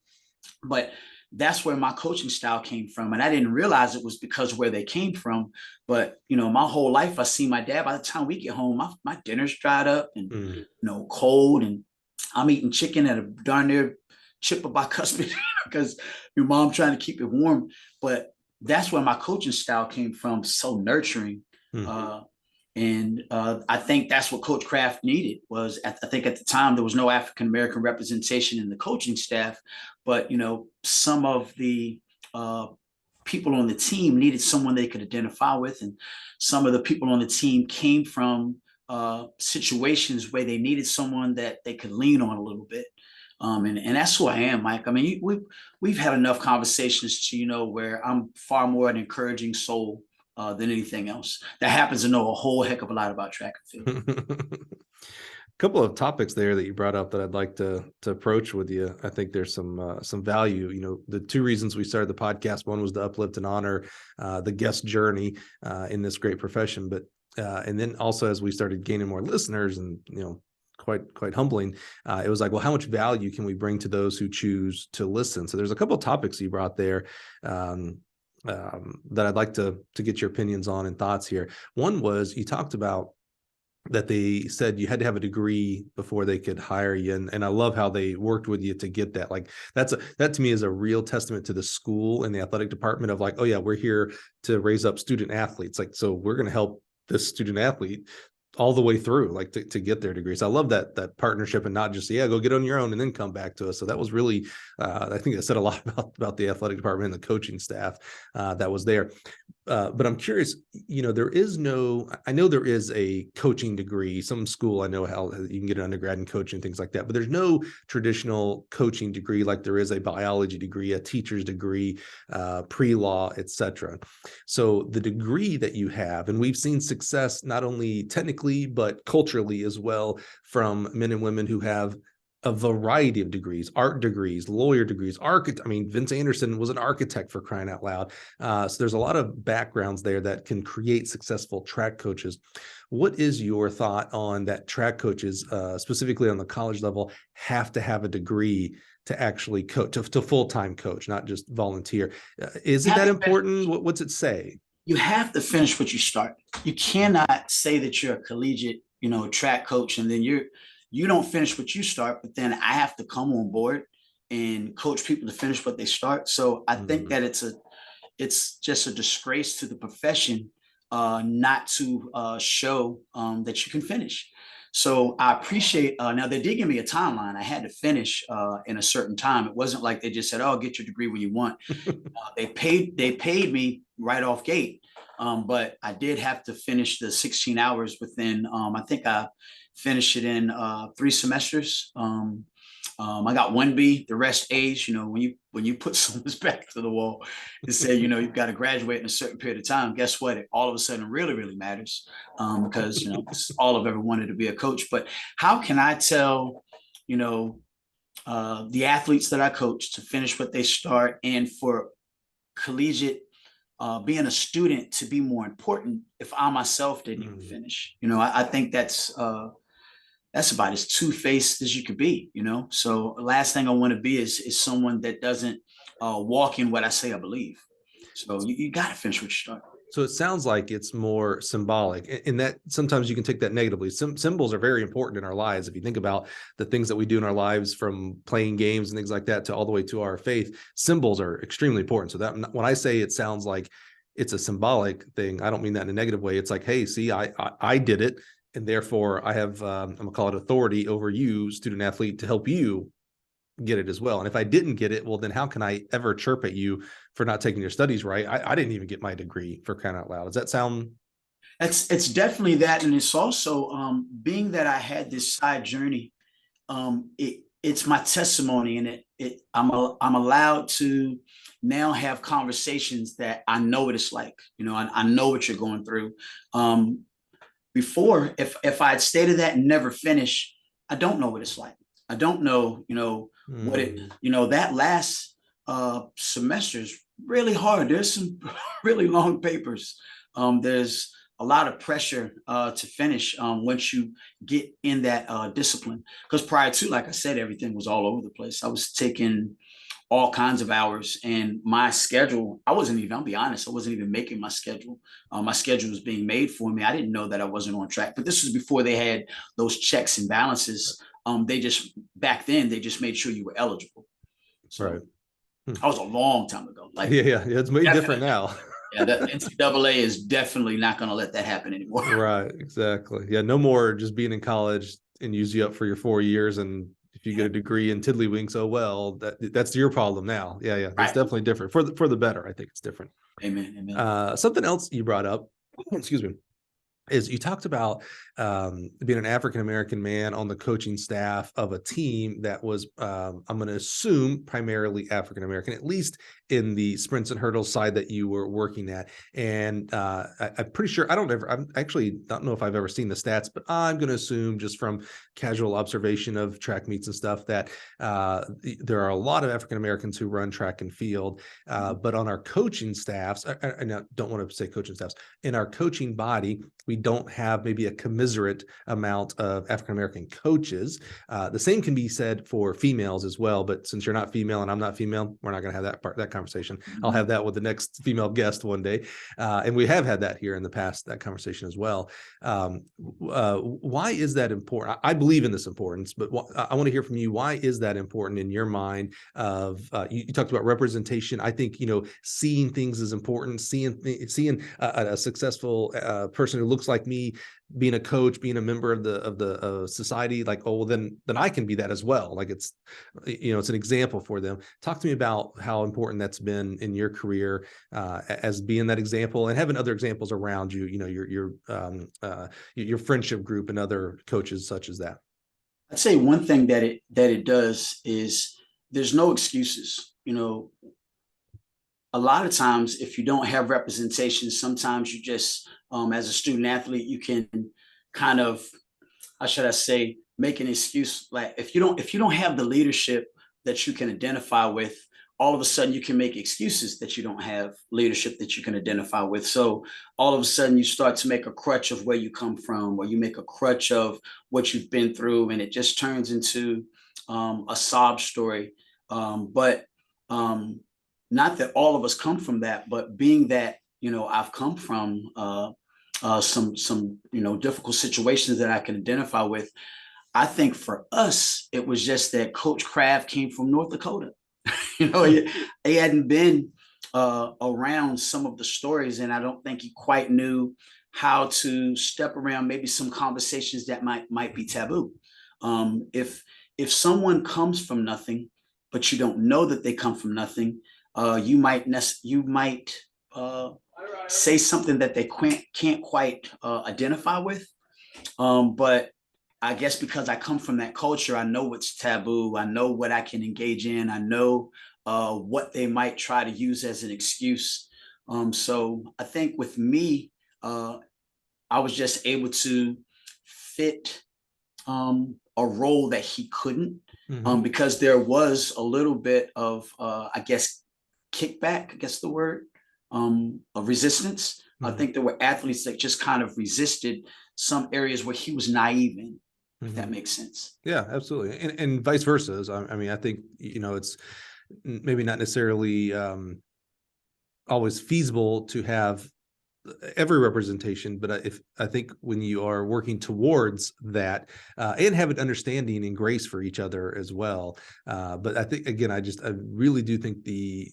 But that's where my coaching style came from. And I didn't realize it was because of where they came from. But, my whole life, I see my dad. By the time we get home, my dinner's dried up and, cold. And I'm eating chicken at a darn near chip of bicuspid because your mom trying to keep it warm. But that's where my coaching style came from. So nurturing. And I think that's what Coach Kraft needed. Was I think at the time there was no African American representation in the coaching staff, but some of the people on the team needed someone they could identify with, and some of the people on the team came from situations where they needed someone that they could lean on a little bit. And that's who I am, Mike. I mean, we've had enough conversations to where I'm far more an encouraging soul than anything else that happens to know a whole heck of a lot about track and field. Couple of topics there that you brought up that I'd like to approach with you. I think there's some value. The two reasons we started the podcast, one was to uplift and honor the guest journey in this great profession, but and then also as we started gaining more listeners, and quite humbling, it was like, well, how much value can we bring to those who choose to listen? So there's a couple of topics you brought there that I'd like to get your opinions on and thoughts here. One was, you talked about that they said you had to have a degree before they could hire you. And I love how they worked with you to get that. Like that to me is a real testament to the school and the athletic department of like, oh yeah, we're here to raise up student athletes. Like, so we're going to help this student athlete all the way through, like to get their degrees. I love that partnership, and not just, go get on your own and then come back to us. So that was really, I think that said a lot about the athletic department and the coaching staff that was there. But I'm curious, I know there is a coaching degree. Some school, I know how you can get an undergrad in coaching, things like that, but there's no traditional coaching degree like there is a biology degree, a teacher's degree, pre-law, etc. So the degree that you have, and we've seen success not only technically, but culturally as well, from men and women who have a variety of degrees, art degrees, lawyer degrees, architect. I mean, Vince Anderson was an architect, for crying out loud. So there's a lot of backgrounds there that can create successful track coaches. What is your thought on that? Track coaches, specifically on the college level, have to have a degree to actually coach, to full-time coach, not just volunteer. Is it that important? What's it say? You have to finish what you start. You cannot say that you're a collegiate, track coach, and then you don't finish what you start, but then I have to come on board and coach people to finish what they start. So I think that it's just a disgrace to the profession not to show that you can finish. So I appreciate, now they did give me a timeline. I had to finish in a certain time. It wasn't like they just said, oh, get your degree when you want. They paid me right off gate. But I did have to finish the 16 hours within, I think I finished it in 3 semesters. I got 1 B, the rest A's. When you put someone's back to the wall and say, you've got to graduate in a certain period of time, guess what? It all of a sudden really, really matters because, it's all I've ever wanted to be a coach. But how can I tell, the athletes that I coach to finish what they start, and for collegiate being a student to be more important if I myself didn't even finish? I think that's about as two-faced as you could be, So the last thing I want to be is someone that doesn't walk in what I say I believe. So you got to finish what you start. So it sounds like it's more symbolic, in that sometimes you can take that negatively. Some symbols are very important in our lives. If you think about the things that we do in our lives, from playing games and things like that to all the way to our faith, symbols are extremely important. So that when I say it sounds like it's a symbolic thing, I don't mean that in a negative way. It's like, hey, see, I did it, and therefore I have, I'm gonna call it authority over you, student athlete, to help you get it as well. And if I didn't get it, well, then how can I ever chirp at you for not taking your studies right? I didn't even get my degree, for crying out loud. Does that sound? It's definitely that. And it's also being that I had this side journey, it's my testimony, and I'm allowed to now have conversations that I know what it's like. I know what you're going through. Before, if I had stated that and never finished, I don't know what it's like. I don't know, what it, that last semester is really hard. There's some really long papers. There's a lot of pressure to finish once you get in that discipline. Because prior to, like I said, everything was all over the place. I was taking all kinds of hours, and my schedule, I'll be honest, I wasn't even making my schedule. My schedule was being made for me. I didn't know that I wasn't on track, but this was before they had those checks and balances. Back then, they just made sure you were eligible. So right. I was a long time ago. Yeah, it's way different now. Yeah, the NCAA is definitely not going to let that happen anymore. Right, exactly. Yeah, no more just being in college and use you up for your 4 years, and if you get a degree in tiddlywinks, oh well, that's your problem now. Yeah, yeah, that's Right. definitely different for the better. I think it's different. Amen. Amen. Something else you brought up, excuse me, is you talked about being an African American man on the coaching staff of a team that was, I'm going to assume, primarily African American, at least in the sprints and hurdles side that you were working at. And I'm pretty sure I'm actually don't know if I've ever seen the stats, but I'm going to assume just from casual observation of track meets and stuff that there are a lot of African Americans who run track and field. But on our coaching staffs, I don't want to say coaching staffs, in our coaching body, we don't have maybe a commensurate amount of African-American coaches. The same can be said for females as well, but since you're not female and I'm not female, we're not going to have that conversation. I'll have that with the next female guest one day. And we have had that here in the past, that conversation as well. Why is that important? I believe in this importance, but I want to hear from you. Why is that important in your mind? You talked about representation. I think, seeing things is important. Seeing a successful person who looks like me being a coach, being a member of the society, like, oh, well, then I can be that as well. Like it's an example for them. Talk to me about how important that's been in your career as being that example, and having other examples around you. Your friendship group and other coaches such as that. I'd say one thing that it does is there's no excuses. A lot of times, if you don't have representation, sometimes you just, as a student athlete, you can kind of, how should I say, make an excuse. Like if you don't have the leadership that you can identify with, all of a sudden you can make excuses that you don't have leadership that you can identify with. So all of a sudden you start to make a crutch of where you come from, or you make a crutch of what you've been through, and it just turns into a sob story. But not that all of us come from that, but being that, I've come from some difficult situations that I can identify with. I think for us, it was just that Coach Kraft came from North Dakota. He hadn't been around some of the stories, and I don't think he quite knew how to step around maybe some conversations that might be taboo. If someone comes from nothing, but you don't know that they come from nothing, you might say something that they can't quite identify with. But I guess because I come from that culture, I know what's taboo. I know what I can engage in. I know what they might try to use as an excuse. So I think with me, I was just able to fit a role that he couldn't, because there was a little bit of, I guess, kickback, I guess the word, of resistance. I think there were athletes that just kind of resisted some areas where he was naive in, if that makes sense. Yeah, absolutely. And vice versa. I mean, I think, it's maybe not necessarily always feasible to have every representation, but I think when you are working towards that and have an understanding and grace for each other as well. But I think, again, I really do think the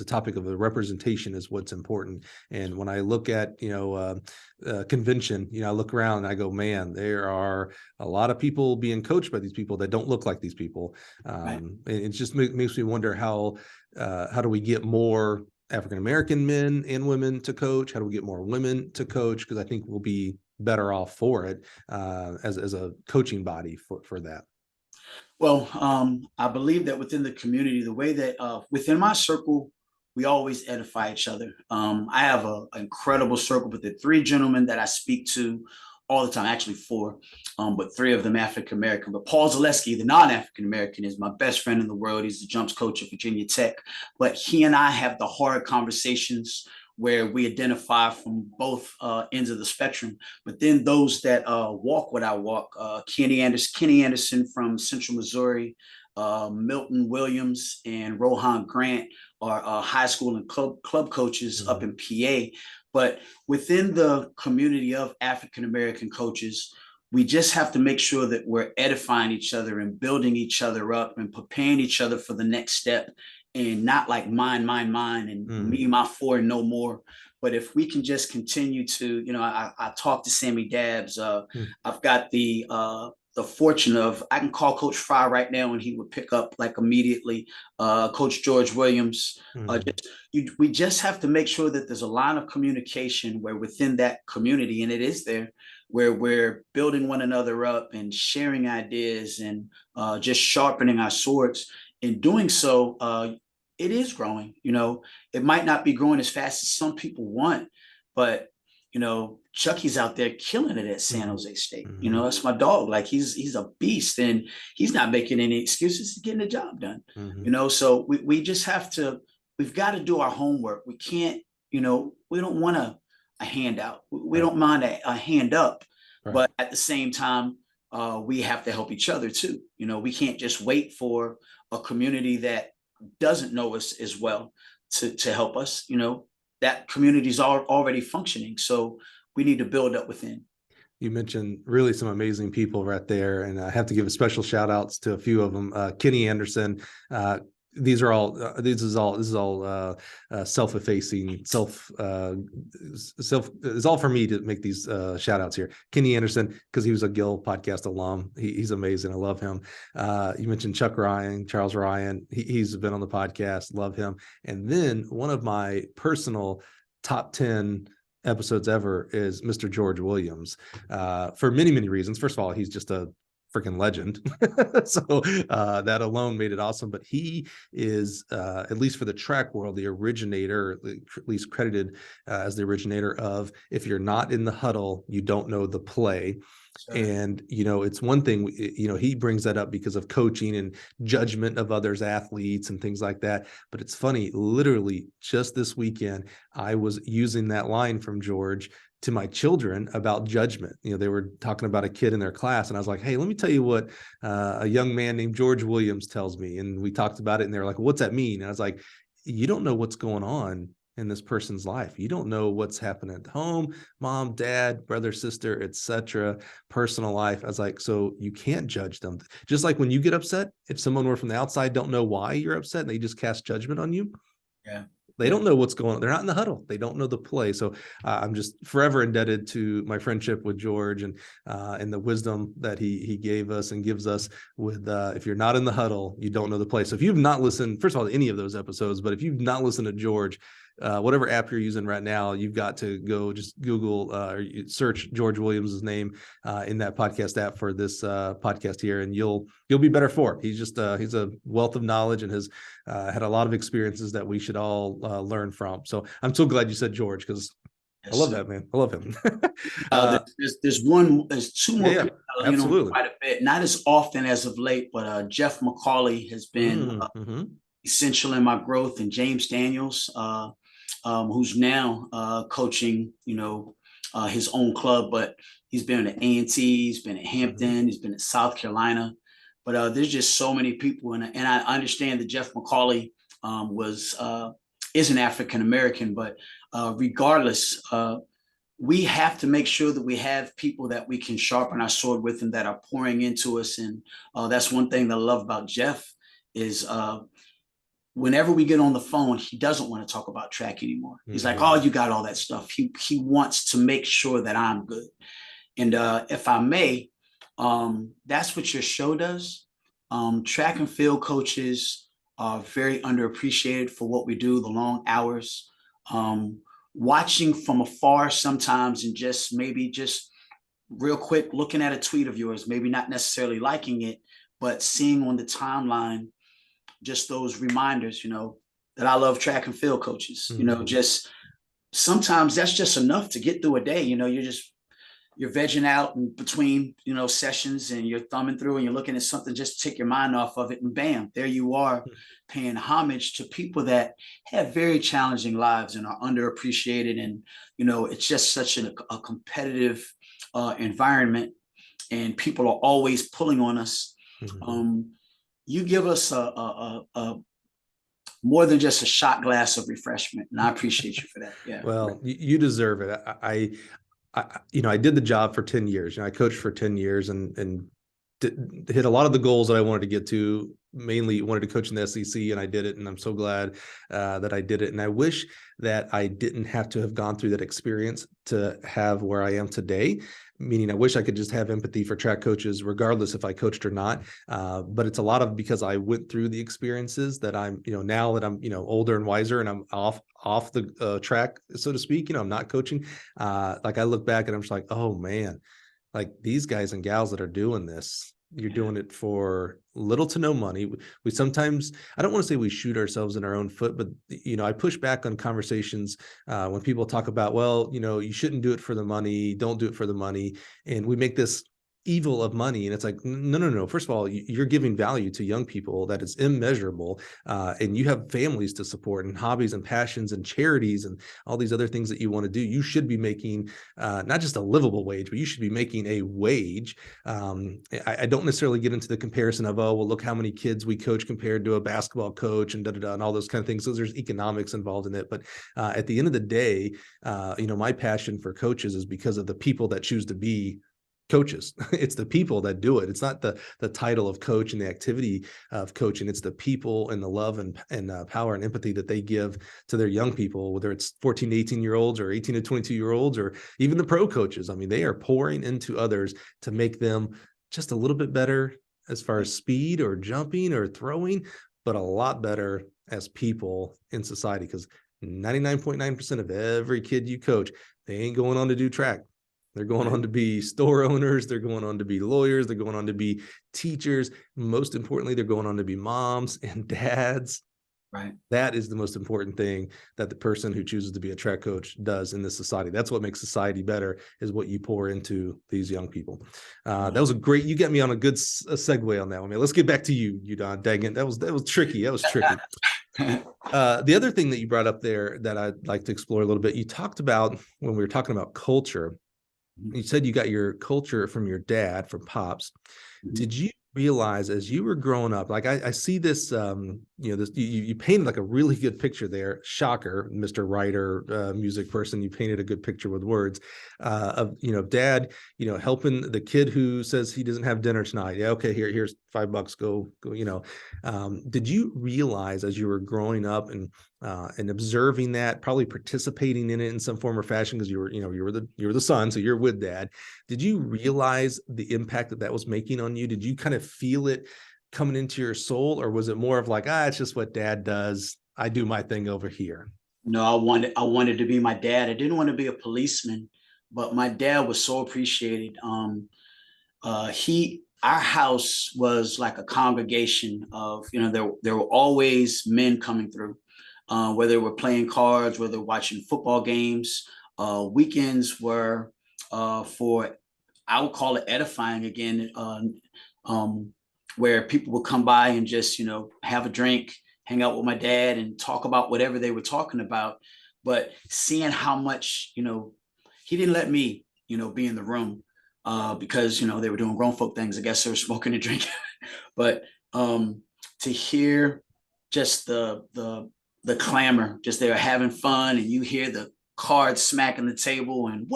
topic of the representation is what's important. And when I look at convention, I look around and I go, man, there are a lot of people being coached by these people that don't look like these people. Right. And it just makes me wonder how do we get more African-American men and women to coach? How do we get more women to coach? Because I think we'll be better off for it as a coaching body for that. Well, I believe that within the community, the way that within my circle, we always edify each other. I have an incredible circle with the 3 gentlemen that I speak to all the time, actually 4, but 3 of them African-American. But Paul Zaleski, the non-African-American, is my best friend in the world. He's the jumps coach at Virginia Tech. But he and I have the hard conversations where we identify from both ends of the spectrum. But then those that walk what I walk, Kenny Anderson from Central Missouri, Milton Williams and Rohan Grant are high school and club coaches up in PA. But within the community of African-American coaches, we just have to make sure that we're edifying each other and building each other up and preparing each other for the next step. and not like mine, and me, my four, and no more. But if we can just continue to, I talked to Sammy Dabbs. I've got the fortune of, I can call Coach Fry right now and he would pick up like immediately. Coach George Williams. We just have to make sure that there's a line of communication where within that community, and it is there, where we're building one another up and sharing ideas and just sharpening our swords. In doing so, it is growing. It might not be growing as fast as some people want, but Chucky's out there killing it at San Jose State. That's my dog. Like he's a beast, and he's not making any excuses. He's getting the job done. So we just have to. We've got to do our homework. We can't. We don't want a handout. We don't mind a hand up, but at the same time, we have to help each other too. We can't just wait for a community that doesn't know us as well to help us. That community is already functioning, so we need to build up within. You mentioned really some amazing people right there, and I have to give a special shout outs to a few of them. Kenny Anderson. This is all self-effacing, it's all for me to make these shout outs here. Kenny Anderson, because he was a Gill podcast alum. He's amazing. I love him. You mentioned Charles Ryan. He's been on the podcast. Love him. And then one of my personal top 10 episodes ever is Mr. George Williams, for many, many reasons. First of all, he's just a freaking legend. So that alone made it awesome. But he is, at least for the track world, the originator, at least credited as the originator of, if you're not in the huddle, you don't know the play. Sure. And, it's one thing, he brings that up because of coaching and judgment of others, athletes and things like that. But it's funny, literally just this weekend, I was using that line from George to my children about judgment. They were talking about a kid in their class, and I was like, hey, let me tell you what a young man named George Williams tells me. And we talked about it, and they were like, well, what's that mean? And I was like, you don't know what's going on in this person's life. You don't know what's happening at home, mom, dad, brother, sister, etc., personal life. I was like, so you can't judge them. Just like when you get upset, if someone were from the outside don't know why you're upset and they just cast judgment on you. Yeah. They don't know what's going on. They're not in the huddle. They don't know the play. So I'm just forever indebted to my friendship with George and the wisdom that he gave us and gives us with, if you're not in the huddle, you don't know the play. So if you've not listened, first of all, to any of those episodes, but if you've not listened to George, whatever app you're using right now, you've got to go just Google or search George Williams' name in that podcast app for this podcast here, and you'll be better for it. He's a wealth of knowledge and has had a lot of experiences that we should all learn from. So I'm so glad you said George, because I love that man. I love him. there's two more. Yeah, absolutely. Quite a bit, not as often as of late, but Jeff McCauley has been essential in my growth, and James Daniels, who's now coaching, his own club, but he's been at A&T, he's been at Hampton, he's been at South Carolina. But there's just so many people, and I understand that Jeff McCauley is an African American, but regardless, we have to make sure that we have people that we can sharpen our sword with and that are pouring into us. And that's one thing that I love about Jeff is whenever we get on the phone, he doesn't want to talk about track anymore. He's like, oh, you got all that stuff. He wants to make sure that I'm good. And if I may, that's what your show does. Track and field coaches are very underappreciated for what we do, the long hours. Watching from afar sometimes and just real quick looking at a tweet of yours, maybe not necessarily liking it, but seeing on the timeline just those reminders, that I love track and field coaches. Just sometimes that's just enough to get through a day. You're vegging out in between, sessions, and you're thumbing through and you're looking at something just to take your mind off of it. And bam, there you are paying homage to people that have very challenging lives and are underappreciated. And, it's just such a competitive environment, and people are always pulling on us. You give us a more than just a shot glass of refreshment, and I appreciate you for that. Yeah. Well, you deserve it. I did the job for 10 years. I coached for 10 years, and hit a lot of the goals that I wanted to get to. Mainly wanted to coach in the SEC, and I did it. And I'm so glad that I did it. And I wish that I didn't have to have gone through that experience to have where I am today. Meaning I wish I could just have empathy for track coaches, regardless if I coached or not. But it's a lot of because I went through the experiences that I'm, now that I'm, older and wiser and I'm off the track, so to speak, I'm not coaching. Like I look back and I'm just like, oh man, like these guys and gals that are doing this, you're doing it for little to no money. We sometimes, I don't want to say we shoot ourselves in our own foot, but I push back on conversations when people talk about, well, you shouldn't do it for the money, don't do it for the money. And we make this evil of money. And it's like, no. First of all, you're giving value to young people that is immeasurable. And you have families to support and hobbies and passions and charities and all these other things that you want to do. You should be making not just a livable wage, but you should be making a wage. I don't necessarily get into the comparison of, oh, well, look how many kids we coach compared to a basketball coach and and all those kind of things. So there's economics involved in it. But at the end of the day, my passion for coaches is because of the people that choose to be coaches. It's the people that do it. It's not the title of coach and the activity of coaching. It's the people and the love and power and empathy that they give to their young people, whether it's 14 to 18-year-olds or 18 to 22-year-olds or even the pro coaches. I mean, they are pouring into others to make them just a little bit better as far as speed or jumping or throwing, but a lot better as people in society, because 99.9% of every kid you coach, they ain't going on to do track. They're going on to be store owners. They're going on to be lawyers. They're going on to be teachers. Most importantly, they're going on to be moms and dads. Right. That is the most important thing that the person who chooses to be a track coach does in this society. That's what makes society better, is what you pour into these young people. That was a great, you got me on a good segue on that one, man. Let's get back to you, Udon. Dang it. That was tricky. That was tricky. The other thing that you brought up there that I'd like to explore a little bit, you talked about when we were talking about culture. You said you got your culture from your dad, from Pops. Did you realize as you were growing up, like I see this, this you painted like a really good picture there. Shocker, Mr. Writer, music person, you painted a good picture with words of dad, helping the kid who says he doesn't have dinner tonight. Yeah, okay, here's $5. Go. Did you realize as you were growing up and observing that, probably participating in it in some form or fashion, because you were the son, so you're with dad. Did you realize the impact that was making on you? Did you kind of feel it coming into your soul, or was it more of like, it's just what dad does, I do my thing over here? No, I wanted to be my dad. I didn't want to be a policeman, but my dad was so appreciated. Our house was like a congregation of, there were always men coming through, whether they were playing cards, whether watching football games. Weekends were for, I would call it edifying again, where people would come by and just, have a drink, hang out with my dad and talk about whatever they were talking about. But seeing how much, he didn't let me, be in the room because, they were doing grown folk things. I guess they were smoking and drinking. But to hear just the clamor, just they were having fun, and you hear the cards smacking the table and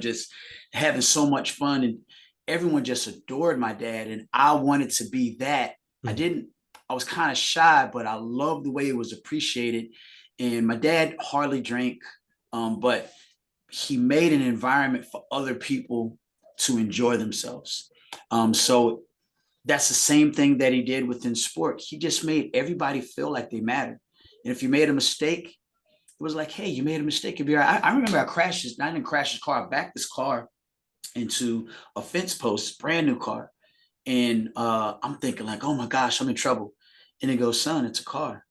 just having so much fun, and everyone just adored my dad, and I wanted to be that. I was kind of shy, but I loved the way it was appreciated. And my dad hardly drank, but he made an environment for other people to enjoy themselves. So that's the same thing that he did within sport. He just made everybody feel like they mattered. And if you made a mistake, it was like, hey, you made a mistake. It'd be all right. I remember I didn't crash his car. I backed this car into a fence post, brand new car. And I'm thinking like, oh my gosh, I'm in trouble. And he goes, son, it's a car.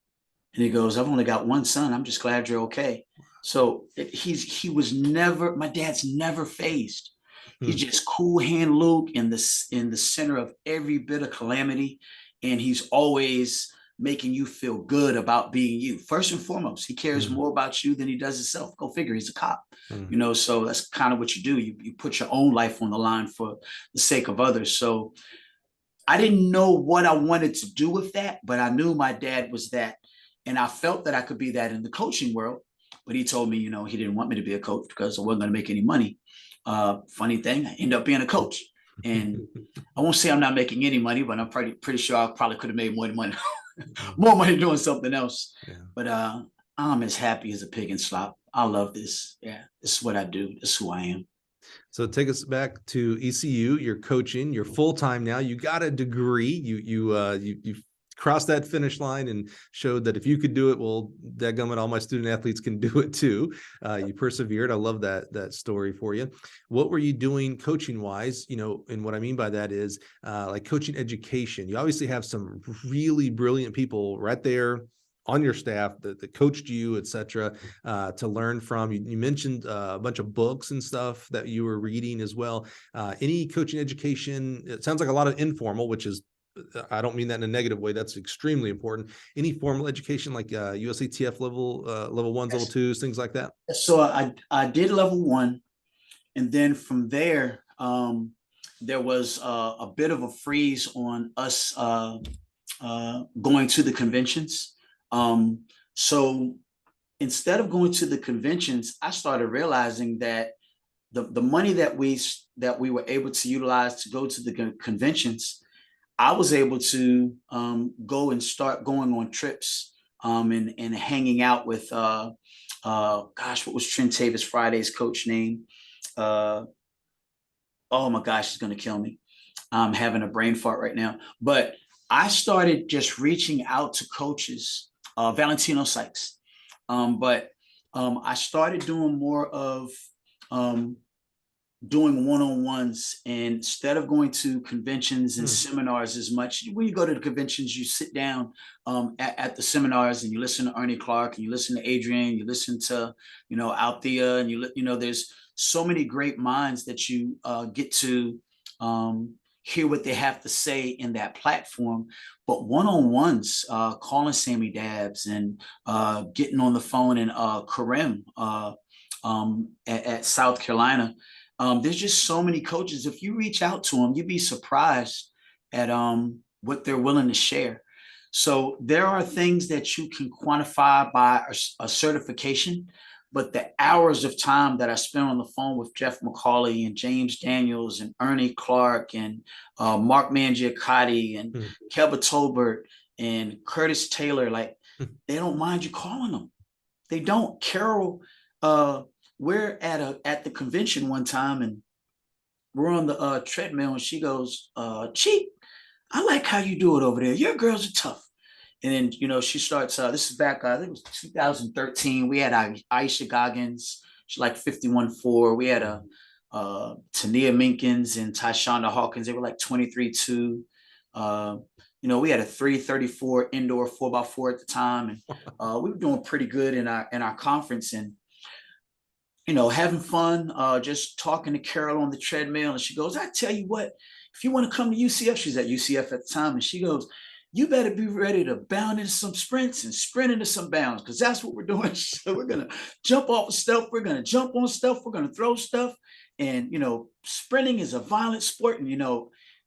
And he goes, I've only got one son. I'm just glad you're okay. So my dad's never fazed. He's just cool hand Luke in the center of every bit of calamity. And he's always making you feel good about being you. First and foremost, he cares more about you than he does himself. Go figure, he's a cop. So that's kind of what you do. You put your own life on the line for the sake of others. So I didn't know what I wanted to do with that, but I knew my dad was that. And I felt that I could be that in the coaching world. But he told me, he didn't want me to be a coach because I wasn't going to make any money. Funny thing, I ended up being a coach. And I won't say I'm not making any money, but I'm pretty sure I probably could have made more money, more money doing something else. Yeah. But I'm as happy as a pig in slop. I love this. Yeah, this is what I do. This is who I am. So take us back to ECU. You're coaching. You're full time now. You got a degree. You crossed that finish line and showed that if you could do it, well, dadgummit, all my student athletes can do it too. You persevered. I love that story for you. What were you doing coaching wise? You know, and what I mean by that is like coaching education. You obviously have some really brilliant people right there on your staff that coached you, et cetera, to learn from. You mentioned a bunch of books and stuff that you were reading as well. Any coaching education? It sounds like a lot of informal, which is, I don't mean that in a negative way. That's extremely important. Any formal education like USATF level ones, level twos, things like that? So I did level 1. And then from there, there was a bit of a freeze on us going to the conventions. So instead of going to the conventions, I started realizing that the money that we were able to utilize to go to the conventions, I was able to go and start going on trips and hanging out with gosh, what was Trent Tavis Friday's coach name? Oh my gosh, it's gonna kill me. I'm having a brain fart right now. But I started just reaching out to coaches, Valentino Sykes. But I started doing more of doing one-on-ones, and instead of going to conventions and seminars as much. When you go to the conventions, you sit down at the seminars and you listen to Ernie Clark and you listen to Adrian, you listen to, Althea, and there's so many great minds that you get to hear what they have to say in that platform. But one-on-ones, calling Sammy Dabbs and getting on the phone and Kareem at South Carolina. There's just so many coaches. If you reach out to them, you'd be surprised at what they're willing to share. So there are things that you can quantify by a certification, but the hours of time that I spent on the phone with Jeff McCauley and James Daniels and Ernie Clark and Mark Mangiacotti and Kevin Tolbert and Curtis Taylor, like they don't mind you calling them. They don't. Carol, we're at the convention one time and we're on the treadmill and she goes, Chief, I like how you do it over there. Your girls are tough. And then, she starts, this is back, I think it was 2013. We had Aisha Goggins, she's like 51.4. We had Tania Minkins and Tyshonda Hawkins. They were like 23.2. We had a 334 indoor 4x4 at the time. And we were doing pretty good in our conference and, having fun, just talking to Carol on the treadmill. And she goes, I tell you what, if you want to come to UCF, she's at UCF at the time. And she goes, you better be ready to bound into some sprints and sprint into some bounds, because that's what we're doing. So we're going to jump off of stuff. We're going to jump on stuff. We're going to throw stuff. And, sprinting is a violent sport. And,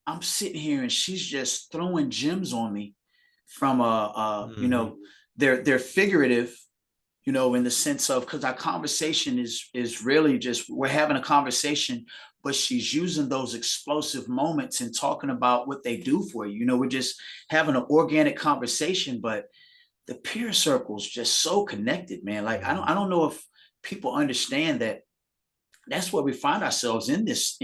I'm sitting here and she's just throwing gems on me from, they're figurative, in the sense of, because our conversation is really just, we're having a conversation, but she's using those explosive moments and talking about what they do for you. We're just having an organic conversation, but the peer circle is just so connected, man. Like, I don't know if people understand that that's where we find ourselves in this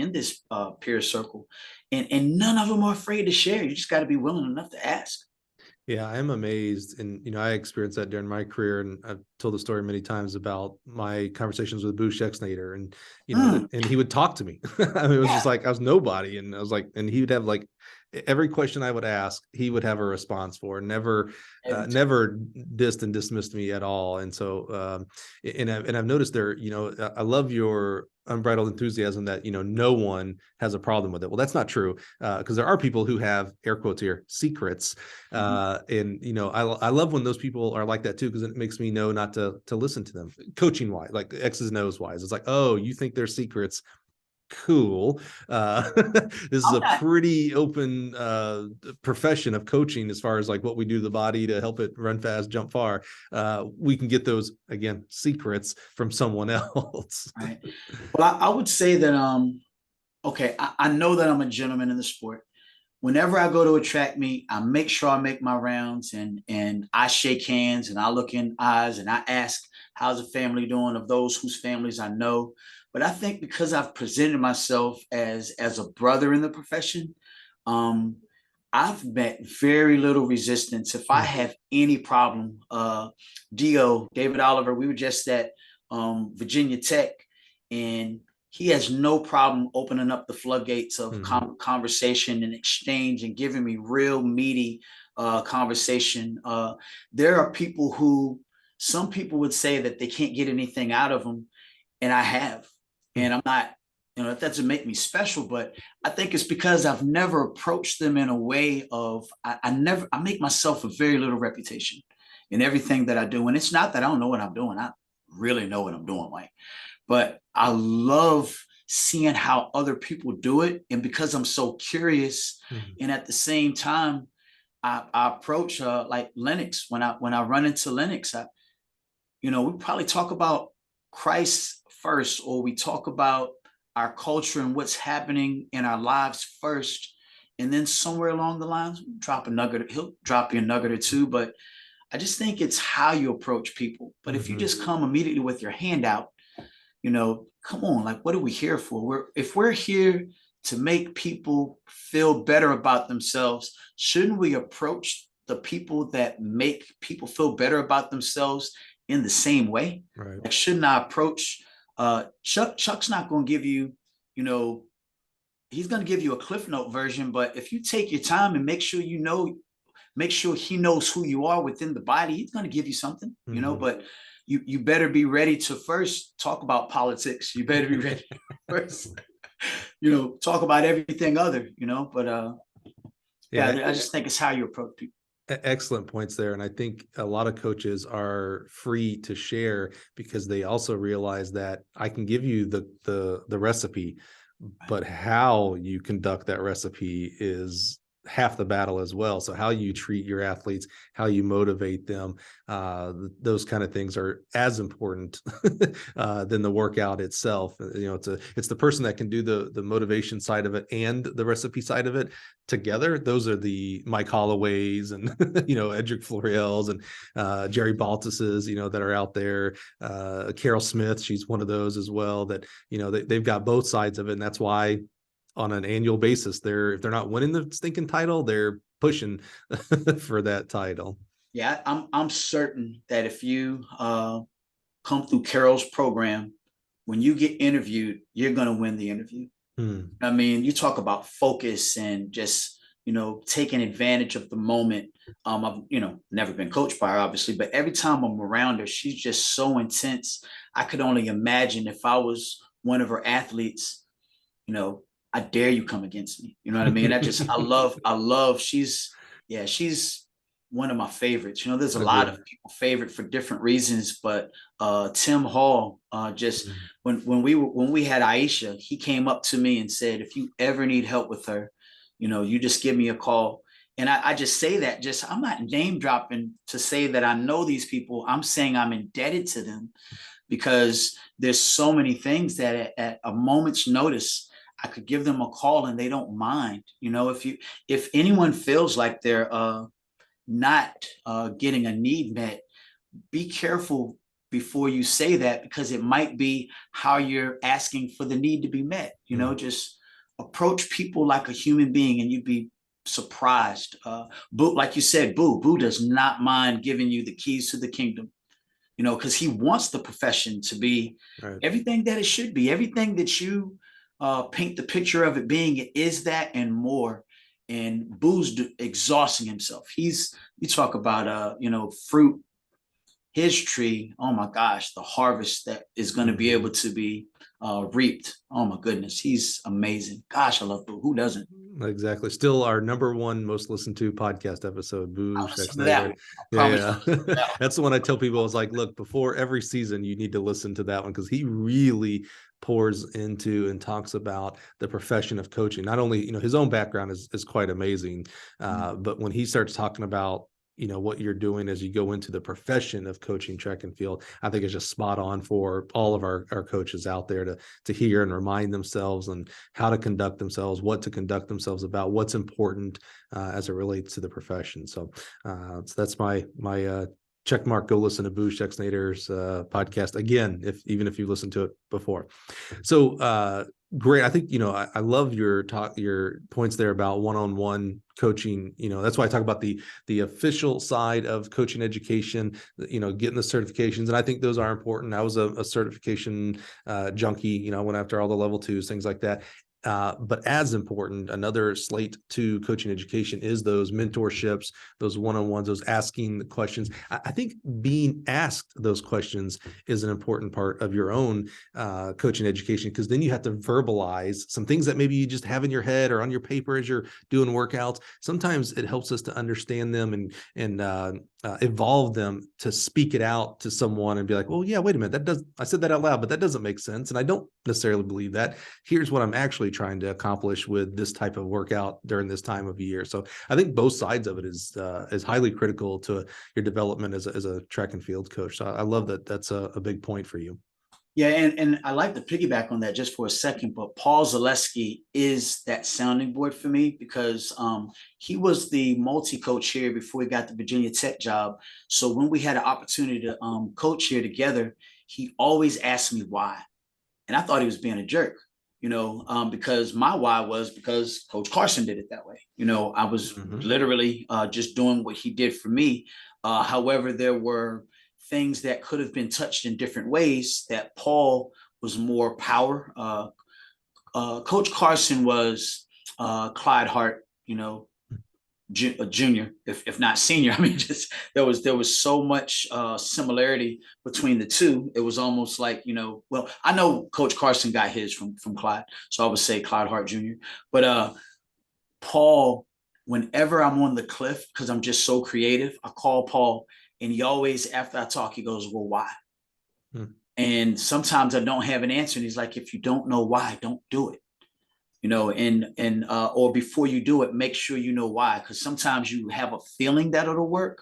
peer circle, and none of them are afraid to share. You just got to be willing enough to ask. Yeah, I'm amazed. And, I experienced that during my career. And I've told the story many times about my conversations with Boo Schexnayder and, and he would talk to me. I mean, it was just like, I was nobody. And I was like, and he would have like every question I would ask, he would have a response for. Never dissed and dismissed me at all. And so, and I've noticed there, I love your unbridled enthusiasm that, no one has a problem with it. Well, that's not true. Because there are people who have, air quotes here, secrets. And, I love when those people are like that too, because it makes me know not to listen to them coaching wise, like X's and O's wise. It's like, oh, you think they're secrets. Cool. This is a pretty open profession of coaching as far as like what we do to the body to help it run fast, jump far. We can get those, again, secrets from someone else. Right. Well, I would say that Okay, I know that I'm a gentleman in the sport. Whenever I go to a track meet, I make sure I make my rounds and I shake hands and I look in eyes and I ask, how's the family doing of those whose families I know. But I think because I've presented myself as a brother in the profession, um, I've met very little resistance. If I Mm. have any problem, David Oliver, we were just at Virginia Tech, and he has no problem opening up the floodgates of conversation and exchange and giving me real meaty conversation. There are people who, some people would say that they can't get anything out of them, and I have. And I'm not, that doesn't make me special, but I think it's because I've never approached them in a way of, I make myself a very little reputation in everything that I do. And it's not that I don't know what I'm doing. I really know what I'm doing, Mike. But I love seeing how other people do it. And because I'm so curious, and at the same time, I approach like Lennox. When I run into Lennox, we probably talk about Christ first, or we talk about our culture and what's happening in our lives first. And then somewhere along the lines, drop a nugget, he'll drop you a nugget or two. But I just think it's how you approach people. But if you just come immediately with your hand out, come on, like, what are we here for? If we're here to make people feel better about themselves, shouldn't we approach the people that make people feel better about themselves in the same way? Right. Like, shouldn't I approach Chuck's not going to give you, he's going to give you a Cliff Note version, but if you take your time and make sure he knows who you are within the body, he's going to give you something, but you better be ready to first talk about politics. You better be ready first, talk about everything other, but I just think it's how you approach people. Excellent points there. And I think a lot of coaches are free to share because they also realize that I can give you the recipe, but how you conduct that recipe is half the battle as well. So how you treat your athletes, how you motivate them, those kind of things are as important than the workout itself. It's the person that can do the motivation side of it and the recipe side of it together. Those are the Mike Holloways and Edric Floriels and Jerry Baltuses, that are out there. Carol Smith, she's one of those as well. That they've got both sides of it, and that's why on an annual basis, if they're not winning the stinking title, they're pushing for that title. Yeah, I'm certain that if you come through Carol's program, when you get interviewed, you're going to win the interview. I mean, you talk about focus and just, taking advantage of the moment. I've, never been coached by her, obviously, but every time I'm around her, she's just so intense. I could only imagine if I was one of her athletes, I dare you come against me. You know what I mean? I love, she's one of my favorites. There's a lot of people favorite for different reasons, but Tim Hall, just when we had Aisha, he came up to me and said, if you ever need help with her, you just give me a call. And I just say that, I'm not name dropping to say that I know these people. I'm saying I'm indebted to them because there's so many things that at a moment's notice, I could give them a call and they don't mind. If anyone feels like they're not getting a need met, be careful before you say that, because it might be how you're asking for the need to be met. Just approach people like a human being and you'd be surprised. Boo, like you said, Boo does not mind giving you the keys to the kingdom, because he wants the profession to be everything that it should be, everything that you paint the picture of it being. It is that and more. And Boo's exhausting himself. You talk about fruit, his tree. Oh my gosh, the harvest that is going to be able to be reaped. Oh my goodness, he's amazing. Gosh, I love Boo. Who doesn't? Exactly. Still our number one most listened to podcast episode, Boo That Yeah. That's the one I tell people. I was like, look, before every season, you need to listen to that one because he really pours into and talks about the profession of coaching. Not only, his own background is quite amazing, but when he starts talking about what you're doing as you go into the profession of coaching track and field, I think is just spot on for all of our coaches out there to hear and remind themselves and how to conduct themselves, what to conduct themselves about, what's important as it relates to the profession. So that's my check mark. Go listen to Boosh Nader's podcast again, even if you listened to it before. So great. I think, I love your points there about one-on-one coaching. That's why I talk about the official side of coaching education, getting the certifications. And I think those are important. I was a certification junkie, I went after all the level 2s, things like that. But as important, another slate to coaching education is those mentorships, those one-on-ones, those asking the questions. I think being asked those questions is an important part of your own coaching education, because then you have to verbalize some things that maybe you just have in your head or on your paper as you're doing workouts. Sometimes it helps us to understand them and evolve them to speak it out to someone and be like, well, yeah, wait a minute, I said that out loud, but that doesn't make sense. And I don't necessarily believe that. Here's what I'm actually trying to accomplish with this type of workout during this time of year. So I think both sides of it is highly critical to your development as a track and field coach. So I love that. That's a big point for you. Yeah, and I like to piggyback on that just for a second, but Paul Zaleski is that sounding board for me, because he was the multi-coach here before he got the Virginia Tech job. So when we had an opportunity to coach here together, he always asked me why. And I thought he was being a jerk, because my why was because Coach Carson did it that way. I was literally just doing what he did for me. However, there were things that could have been touched in different ways that Paul was more power. Coach Carson was Clyde Hart, junior, if not senior. I mean, just there was so much similarity between the two. It was almost like, well, I know Coach Carson got his from Clyde, so I would say Clyde Hart Jr. But Paul, whenever I'm on the cliff, because I'm just so creative, I call Paul, and he always, after I talk, he goes, well, why? And sometimes I don't have an answer, and he's like, if you don't know why, don't do it. Or before you do it, make sure you know why, because sometimes you have a feeling that it'll work,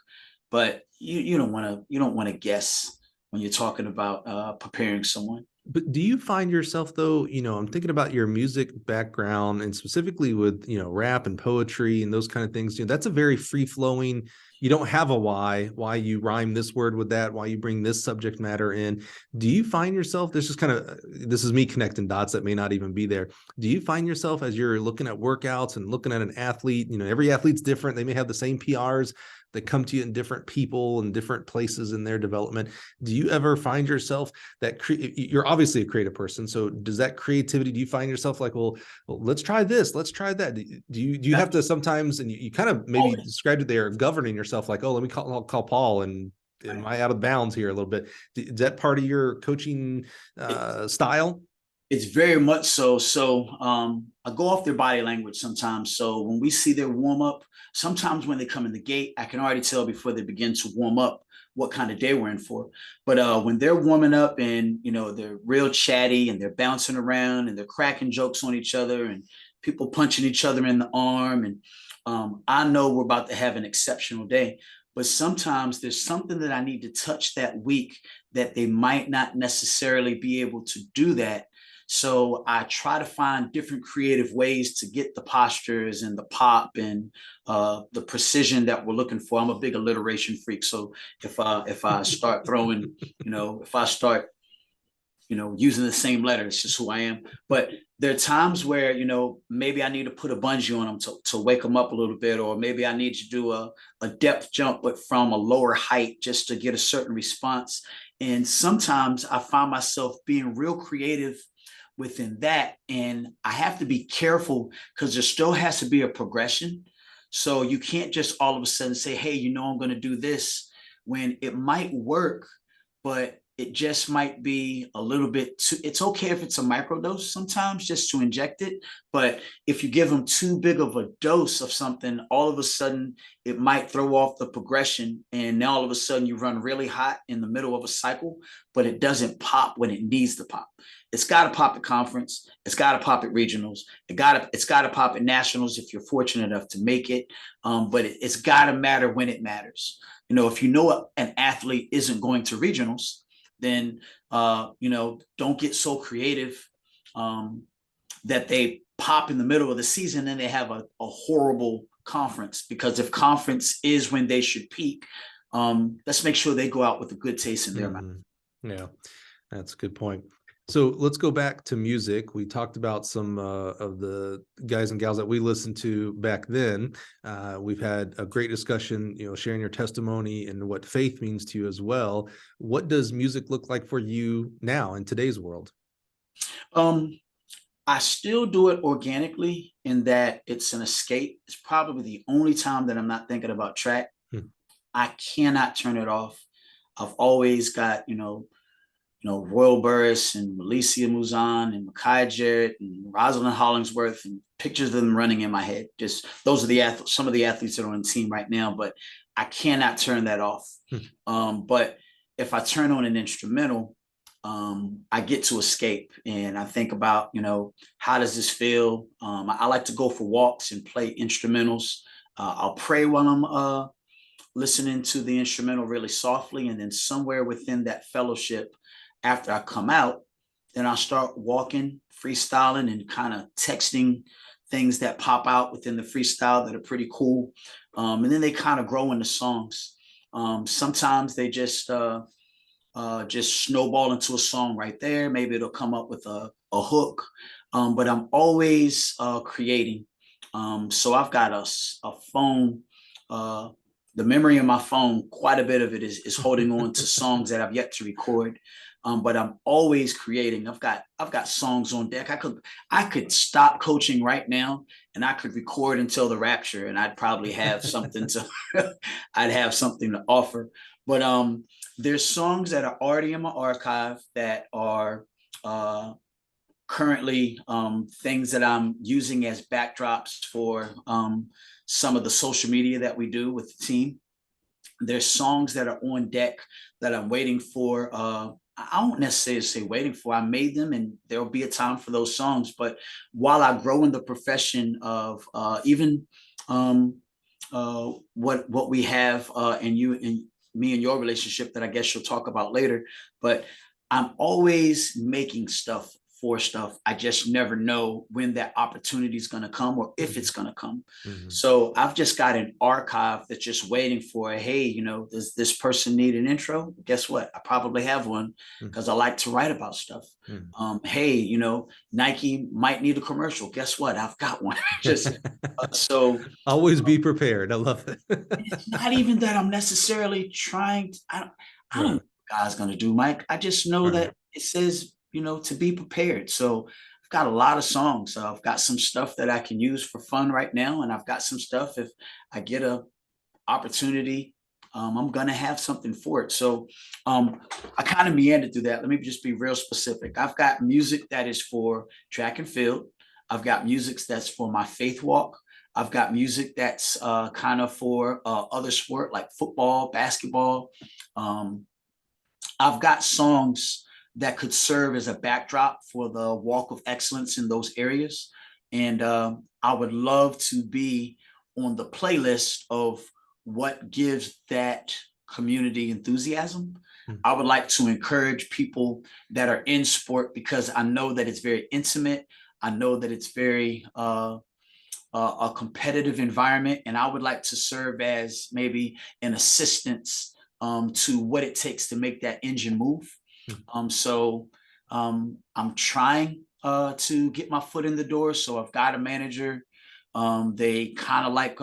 but you don't want to guess when you're talking about preparing someone. But do you find yourself, though, I'm thinking about your music background, and specifically with, rap and poetry and those kind of things, that's a very free flowing, you don't have a why you rhyme this word with that, why you bring this subject matter in. Do you find yourself, this is me connecting dots that may not even be there. Do you find yourself, as you're looking at workouts and looking at an athlete, every athlete's different. They may have the same PRs that come to you in different people and different places in their development. Do you ever find yourself that you're obviously a creative person? So does that creativity, do you find yourself like, well, let's try this, let's try that? Do you have to sometimes, and you kind of maybe described it there, governing yourself like, oh, let me call Paul, and am I out of bounds here a little bit? Is that part of your coaching style? It's very much so. So I go off their body language sometimes. So when we see their warm up, sometimes when they come in the gate, I can already tell before they begin to warm up what kind of day we're in for. But when they're warming up and, they're real chatty and they're bouncing around and they're cracking jokes on each other and people punching each other in the arm, and I know we're about to have an exceptional day. But sometimes there's something that I need to touch that week that they might not necessarily be able to do that. So I try to find different creative ways to get the postures and the pop and the precision that we're looking for. I'm a big alliteration freak. So if I start throwing, if I start, using the same letter, it's just who I am. But there are times where, maybe I need to put a bungee on them to wake them up a little bit, or maybe I need to do a depth jump, but from a lower height, just to get a certain response. And sometimes I find myself being real creative within that. And I have to be careful because there still has to be a progression. So you can't just all of a sudden say, hey, I'm going to do this, when it might work, but it just might be a little bit too, it's okay if it's a microdose sometimes just to inject it. But if you give them too big of a dose of something, all of a sudden it might throw off the progression. And now all of a sudden you run really hot in the middle of a cycle, but it doesn't pop when it needs to pop. It's got to pop at conference. It's got to pop at regionals. It's got to pop at nationals if you're fortunate enough to make it. But it's got to matter when it matters. You know, if you know an athlete isn't going to regionals, then don't get so creative that they pop in the middle of the season and they have a horrible conference. Because if conference is when they should peak, let's make sure they go out with a good taste in their mouth. Yeah, that's a good point. So let's go back to music. We talked about some of the guys and gals that we listened to back then. We've had a great discussion, sharing your testimony and what faith means to you as well. What does music look like for you now in today's world? I still do it organically in that it's an escape. It's probably the only time that I'm not thinking about track. I cannot turn it off. I've always got, Royal Burris and Alicia Muzan and Makai Jarrett and Rosalind Hollingsworth, and pictures of them running in my head. Just those are the some of the athletes that are on the team right now, but I cannot turn that off. But if I turn on an instrumental, I get to escape and I think about, how does this feel? I like to go for walks and play instrumentals. I'll pray while I'm listening to the instrumental really softly, and then somewhere within that fellowship, after I come out, then I'll start walking, freestyling, and kind of texting things that pop out within the freestyle that are pretty cool. And then they kind of grow into songs. Sometimes they just snowball into a song right there. Maybe it'll come up with a hook, but I'm always creating. So I've got a phone, the memory of my phone, quite a bit of it is holding on to songs that I've yet to record. But I'm always creating. I've got songs on deck. I could stop coaching right now and I could record until the rapture, and I'd probably have something to I'd have something to offer. But there's songs that are already in my archive that are currently things that I'm using as backdrops for some of the social media that we do with the team. There's songs that are on deck that I'm waiting for. I won't necessarily say waiting for. I made them, and there'll be a time for those songs. But while I grow in the profession of even what we have and you and me and your relationship that I guess you'll talk about later, but I'm always making stuff for stuff. I just never know when that opportunity is going to come or if it's going to come. So I've just got an archive that's just waiting for, hey, does this person need an intro? Guess what? I probably have one because I like to write about stuff. Hey, Nike might need a commercial. Guess what? I've got one. Just so always be prepared. I love it. It's not even that I'm necessarily trying to, I don't know what God's going to do, Mike. I just know that it says, to be prepared. So I've got a lot of songs. So I've got some stuff that I can use for fun right now. And I've got some stuff, if I get a opportunity, I'm going to have something for it. So I kind of meandered through that. Let me just be real specific. I've got music that is for track and field. I've got music that's for my faith walk. I've got music that's kind of for other sport like football, basketball. I've got songs that could serve as a backdrop for the walk of excellence in those areas. And I would love to be on the playlist of what gives that community enthusiasm. I would like to encourage people that are in sport because I know that it's very intimate. I know that it's very a competitive environment, and I would like to serve as maybe an assistance to what it takes to make that engine move. So I'm trying to get my foot in the door. So I've got a manager. They kind of like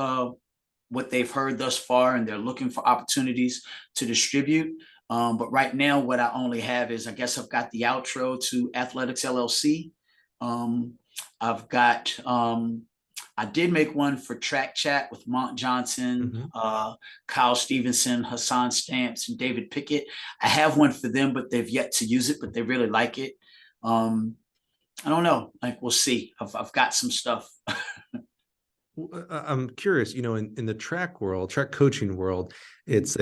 what they've heard thus far, and they're looking for opportunities to distribute. But right now, what I only have is, I guess I've got the outro to Athletics LLC. I've got I did make one for Track Chat with Mont Johnson, Mhm. Kyle Stevenson, Hassan Stamps, and David Pickett. I have one for them, but they've yet to use it, but they really like it. I don't know. Like, we'll see. I've got some stuff. I'm curious, in the track world, track coaching world, it's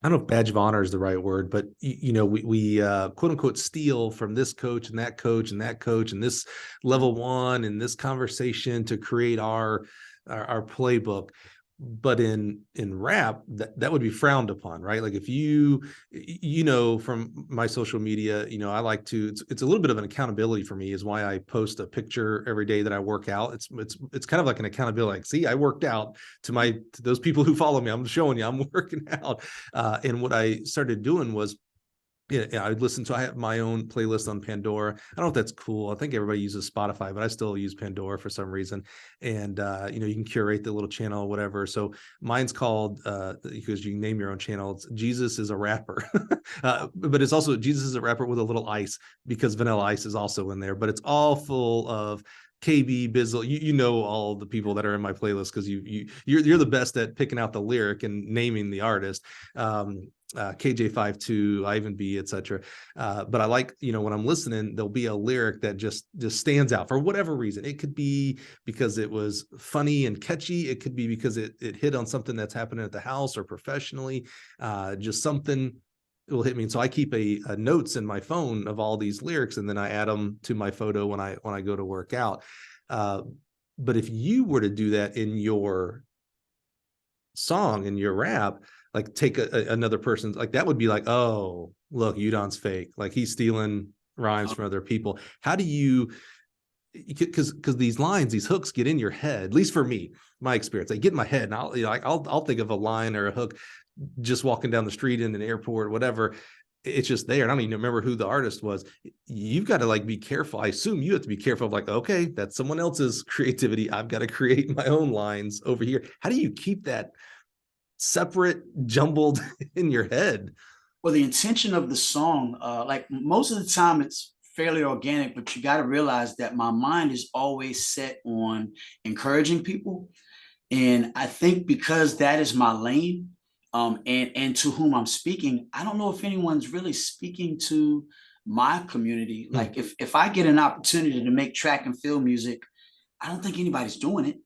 I don't know if badge of honor is the right word, but we quote unquote steal from this coach and that coach and that coach and this level one and this conversation to create our playbook. But in rap, that would be frowned upon, right? Like if from my social media, I like to, it's a little bit of an accountability for me, is why I post a picture every day that I work out. It's kind of like an accountability, like, see, I worked out, to those people who follow me, I'm showing you I'm working out. And what I started doing was, I would listen to, I have my own playlist on Pandora. I don't know if that's cool. I think everybody uses Spotify, but I still use Pandora for some reason. And, you can curate the little channel or whatever. So mine's called, because you can name your own channel, it's Jesus is a Rapper. But it's also Jesus is a Rapper with a little ice, because Vanilla Ice is also in there, but it's all full of KB, Bizzle, you know all the people that are in my playlist, because you're the best at picking out the lyric and naming the artist. KJ52, Ivan B, etc. But I like, when I'm listening, there'll be a lyric that just stands out for whatever reason. It could be because it was funny and catchy. It could be because it hit on something that's happening at the house or professionally. Just something will hit me. And so I keep a notes in my phone of all these lyrics, and then I add them to my photo when I go to work out. But if you were to do that in your song, in your rap, like take another person's, like that would be like, oh, look, Udon's fake, like he's stealing rhymes from other people. How do you, because these lines, these hooks get in your head, at least for me, my experience, they get in my head, and I'll think of a line or a hook just walking down the street, in an airport, whatever. It's just there, and I don't even remember who the artist was. You've got to like be careful. I assume you have to be careful of like, okay, that's someone else's creativity, I've got to create my own lines over here. How do you keep that separate, jumbled in your head? Well, the intention of the song, like most of the time, it's fairly organic, but you got to realize that my mind is always set on encouraging people. And I think because that is my lane, and to whom I'm speaking, I don't know if anyone's really speaking to my community. Like if I get an opportunity to make track and field music, I don't think anybody's doing it.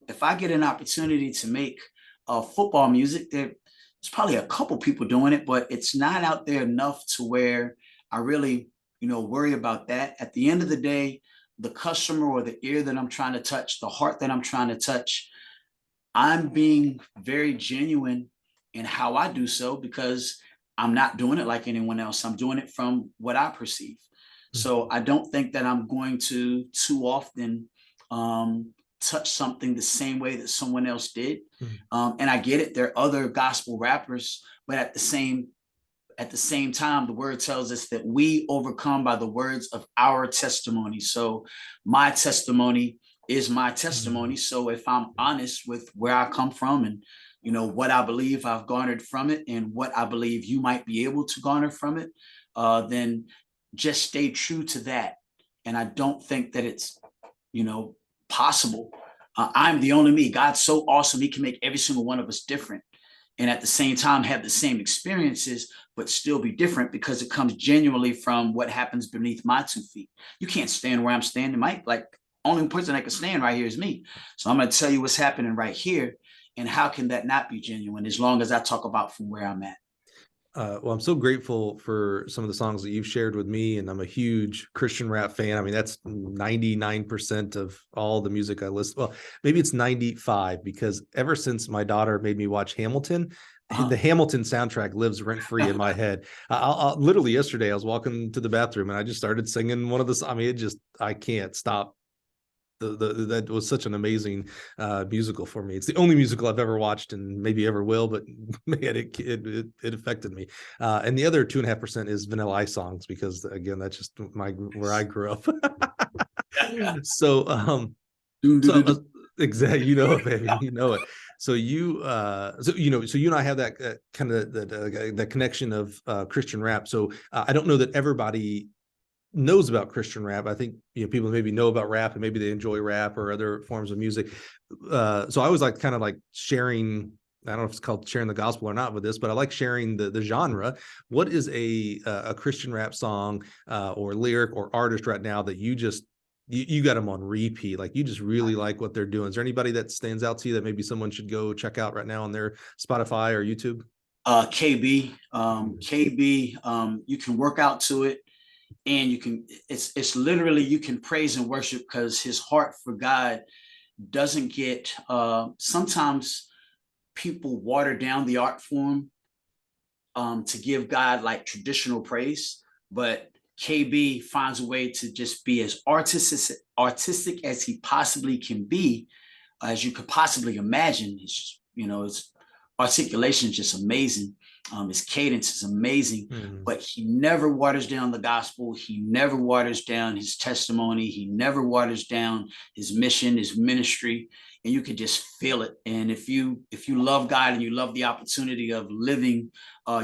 If I get an opportunity to make football music, there's probably a couple people doing it, but it's not out there enough to where I really, worry about that. At the end of the day, the customer or the ear that I'm trying to touch, the heart that I'm trying to touch, I'm being very genuine in how I do so, because I'm not doing it like anyone else. I'm doing it from what I perceive. So I don't think that I'm going to too often touch something the same way that someone else did. And I get it. There are other gospel rappers, but at the same time, the word tells us that we overcome by the words of our testimony. So my testimony is my testimony. So if I'm honest with where I come from, and what I believe I've garnered from it, and what I believe you might be able to garner from it, then just stay true to that. And I don't think that it's possible. I'm the only me. God's so awesome, he can make every single one of us different, and at the same time have the same experiences, but still be different, because it comes genuinely from what happens beneath my 2 feet. You can't stand where I'm standing. Like, only person that can stand right here is me. So I'm going to tell you what's happening right here. And how can that not be genuine, as long as I talk about from where I'm at? Well, I'm so grateful for some of the songs that you've shared with me, and I'm a huge Christian rap fan. I mean, that's 99% of all the music I listen. Well, maybe it's 95, because ever since my daughter made me watch Hamilton, the Hamilton soundtrack lives rent free in my head. I'll literally yesterday, I was walking to the bathroom and I just started singing one of the. I mean, I can't stop. That was such an amazing musical for me. It's the only musical I've ever watched, and maybe ever will, but man, it affected me. And the other 2.5% is Vanilla Ice songs, because again, that's just where I grew up. So exactly, baby, it. So you and I have that kind of that connection of Christian rap. So I don't know that everybody knows about Christian rap. I think, people maybe know about rap and maybe they enjoy rap or other forms of music. So I was like kind of like sharing, I don't know if it's called sharing the gospel or not with this, but I like sharing the genre. What is a Christian rap song or lyric or artist right now that you got them on repeat, like you just really like what they're doing? Is there anybody that stands out to you that maybe someone should go check out right now on their Spotify or YouTube? KB, you can work out to it, and it's literally, you can praise and worship because his heart for God doesn't get, sometimes people water down the art form to give God like traditional praise, but KB finds a way to just be as artistic as he possibly can be, as you could possibly imagine. His articulation is just amazing. His cadence is amazing, but he never waters down the gospel. He never waters down his testimony. He never waters down his mission, his ministry, and you could just feel it. And if you love God and you love the opportunity of living